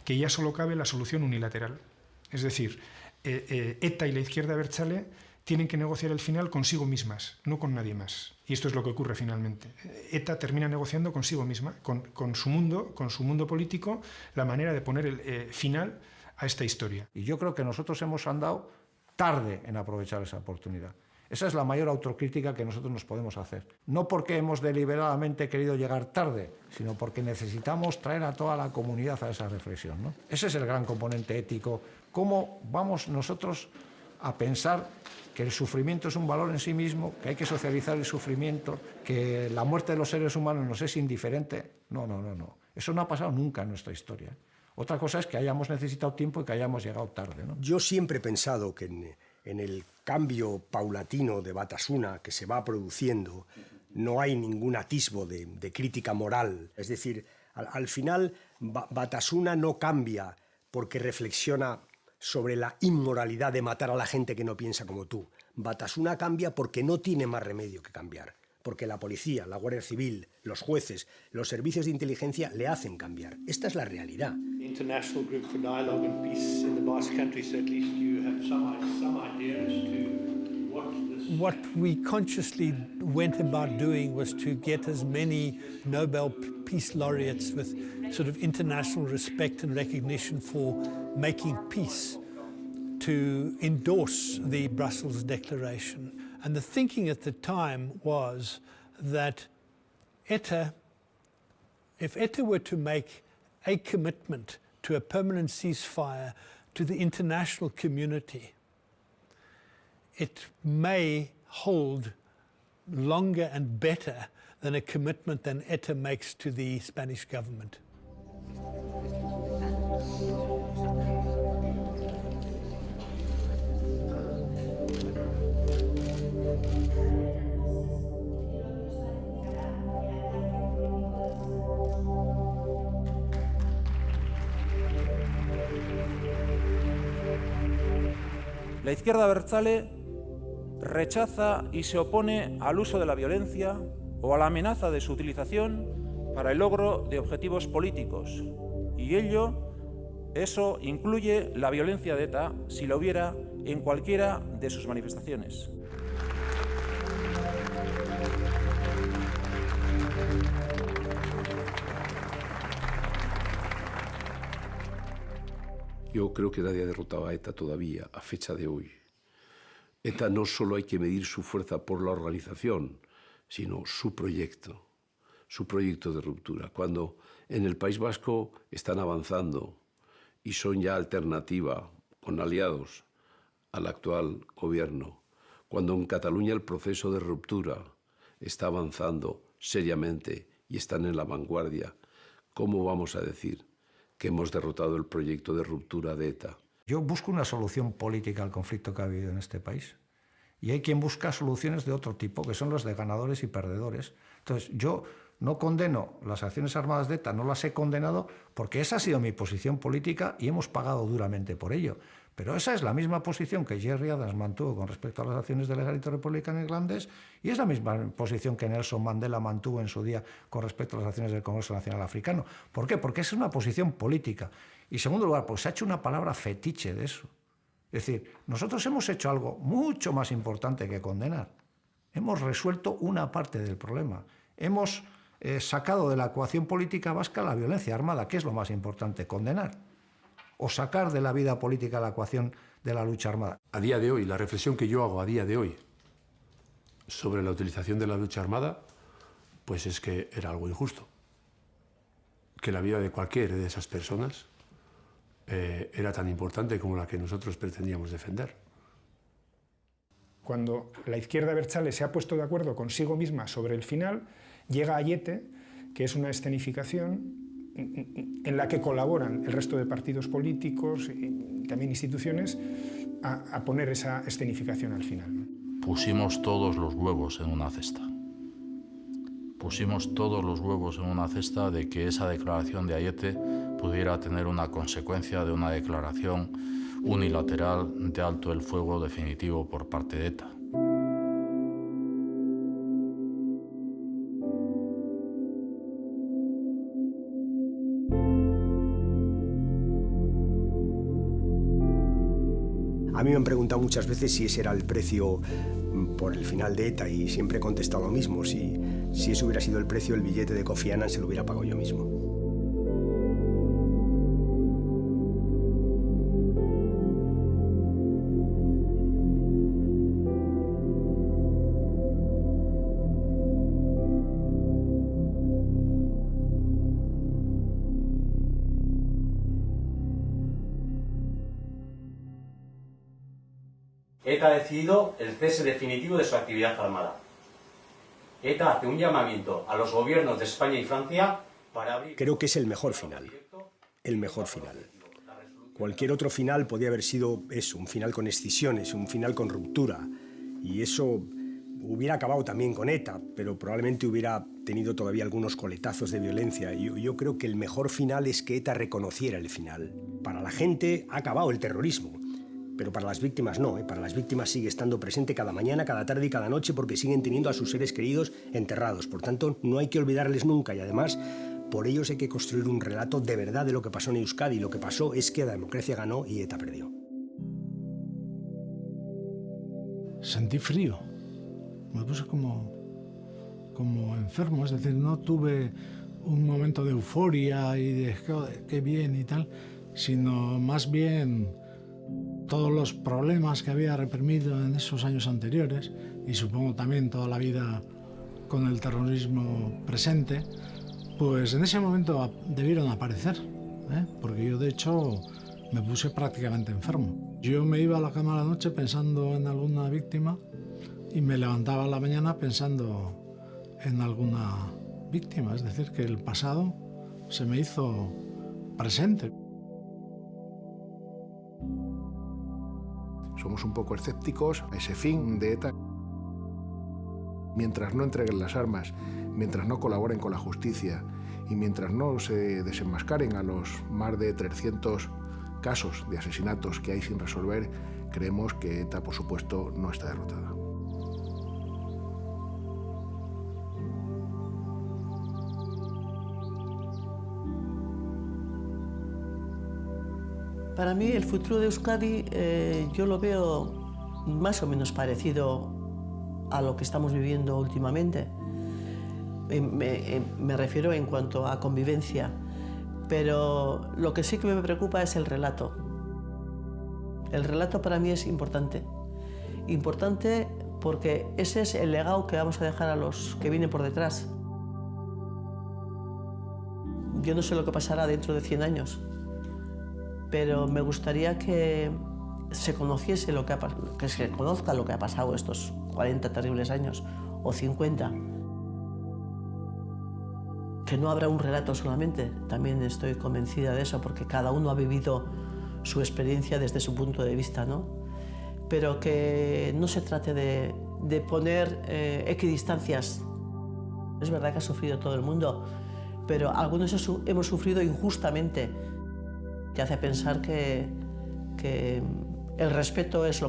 Que ya solo cabe la solución unilateral. Es decir, ETA y la izquierda abertzale tienen que negociar el final consigo mismas, no con nadie más. Y esto es lo que ocurre finalmente. ETA termina negociando consigo misma, con su mundo político, la manera de poner el final a esta historia. Y yo creo que nosotros hemos andado tarde en aprovechar esa oportunidad. Esa es la mayor autocrítica que nosotros nos podemos hacer. No porque hemos deliberadamente querido llegar tarde, sino porque necesitamos traer a toda la comunidad a esa reflexión, ¿no? Ese es el gran componente ético. ¿Cómo vamos nosotros a pensar que el sufrimiento es un valor en sí mismo, que hay que socializar el sufrimiento, que la muerte de los seres humanos nos es indiferente? No. Eso no ha pasado nunca en nuestra historia. Otra cosa es que hayamos necesitado tiempo y que hayamos llegado tarde, ¿no? Yo siempre he pensado que en el cambio paulatino de Batasuna que se va produciendo no hay ningún atisbo de crítica moral. Es decir, al final Batasuna no cambia porque reflexiona sobre la inmoralidad de matar a la gente que no piensa como tú. Batasuna cambia porque no tiene más remedio que cambiar. Porque la policía, la Guardia Civil, los jueces, los servicios de inteligencia le hacen cambiar. Esta es la realidad. International Group for Dialogue and Peace in the Basque Country, so at least you have some idea as to what we consciously went about doing was to get as many Nobel Peace Laureates with sort of international respect and recognition for making peace to endorse the Brussels Declaration. And the thinking at the time was that ETA, if ETA were to make a commitment to a permanent ceasefire to the international community, it may hold longer and better than a commitment than ETA makes to the Spanish government. La izquierda abertzale rechaza y se opone al uso de la violencia o a la amenaza de su utilización para el logro de objetivos políticos. Y eso incluye la violencia de ETA si la hubiera en cualquiera de sus manifestaciones. Yo creo que nadie ha derrotado a ETA todavía, a fecha de hoy. ETA no solo hay que medir su fuerza por la organización, sino su proyecto de ruptura. Cuando en el País Vasco están avanzando y son ya alternativa, con aliados, al actual gobierno, cuando en Cataluña el proceso de ruptura está avanzando seriamente y están en la vanguardia, ¿cómo vamos a decir que hemos derrotado el proyecto de ruptura de ETA? Yo busco una solución política al conflicto que ha habido en este país. Y hay quien busca soluciones de otro tipo, que son las de ganadores y perdedores. Entonces, yo no condeno las acciones armadas de ETA, no las he condenado porque esa ha sido mi posición política y hemos pagado duramente por ello. Pero esa es la misma posición que Gerry Adams mantuvo con respecto a las acciones del Ejército Republicano Irlandés y es la misma posición que Nelson Mandela mantuvo en su día con respecto a las acciones del Congreso Nacional Africano. ¿Por qué? Porque es una posición política. Y en segundo lugar, pues se ha hecho una palabra fetiche de eso. Es decir, nosotros hemos hecho algo mucho más importante que condenar. Hemos resuelto una parte del problema. Hemos sacado de la ecuación política vasca la violencia armada, que es lo más importante, condenar. O sacar de la vida política la ecuación de la lucha armada. A día de hoy, la reflexión que yo hago a día de hoy sobre la utilización de la lucha armada, pues es que era algo injusto. Que la vida de cualquiera de esas personas era tan importante como la que nosotros pretendíamos defender. Cuando la izquierda abertzale se ha puesto de acuerdo consigo misma sobre el final, llega Aiete, que es una escenificación en la que colaboran el resto de partidos políticos y también instituciones a poner esa escenificación al final. Pusimos todos los huevos en una cesta. Pusimos todos los huevos en una cesta de que esa declaración de Aiete pudiera tener una consecuencia de una declaración unilateral de alto el fuego definitivo por parte de ETA. A mí me han preguntado muchas veces si ese era el precio por el final de ETA y siempre he contestado lo mismo. Si ese hubiera sido el precio, el billete de Kofi Annan se lo hubiera pagado yo mismo. ETA ha decidido el cese definitivo de su actividad armada. ETA hace un llamamiento a los gobiernos de España y Francia para abrir... Creo que es el mejor final. El mejor final. Cualquier otro final podría haber sido eso, un final con escisiones, un final con ruptura. Y eso hubiera acabado también con ETA, pero probablemente hubiera tenido todavía algunos coletazos de violencia. Yo creo que el mejor final es que ETA reconociera el final. Para la gente ha acabado el terrorismo. Pero para las víctimas no, para las víctimas sigue estando presente cada mañana, cada tarde y cada noche porque siguen teniendo a sus seres queridos enterrados. Por tanto, no hay que olvidarles nunca y además por ellos hay que construir un relato de verdad de lo que pasó en Euskadi. Lo que pasó es que la democracia ganó y ETA perdió. Sentí frío, me puse como enfermo, es decir, no tuve un momento de euforia y de qué bien y tal, sino más bien todos los problemas que había reprimido en esos años anteriores y supongo también toda la vida con el terrorismo presente, pues en ese momento debieron aparecer, porque yo de hecho me puse prácticamente enfermo. Yo me iba a la cama a la noche pensando en alguna víctima y me levantaba a la mañana pensando en alguna víctima, es decir, que el pasado se me hizo presente. Somos un poco escépticos a ese fin de ETA. Mientras no entreguen las armas, mientras no colaboren con la justicia y mientras no se desenmascaren a los más de 300 casos de asesinatos que hay sin resolver, creemos que ETA, por supuesto, no está derrotada. Para mí el futuro de Euskadi yo lo veo más o menos parecido a lo que estamos viviendo últimamente. Me refiero en cuanto a convivencia, pero lo que sí que me preocupa es el relato. El relato para mí es importante. Importante porque ese es el legado que vamos a dejar a los que vienen por detrás. Yo no sé lo que pasará dentro de 100 años. Pero me gustaría que se conociese que se conozca lo que ha pasado estos 40 terribles años, o 50. Que no habrá un relato solamente, también estoy convencida de eso, porque cada uno ha vivido su experiencia desde su punto de vista, ¿no? Pero que no se trate de poner equidistancias. Es verdad que ha sufrido todo el mundo, pero algunos hemos sufrido injustamente. Te hace pensar que el respeto es lo más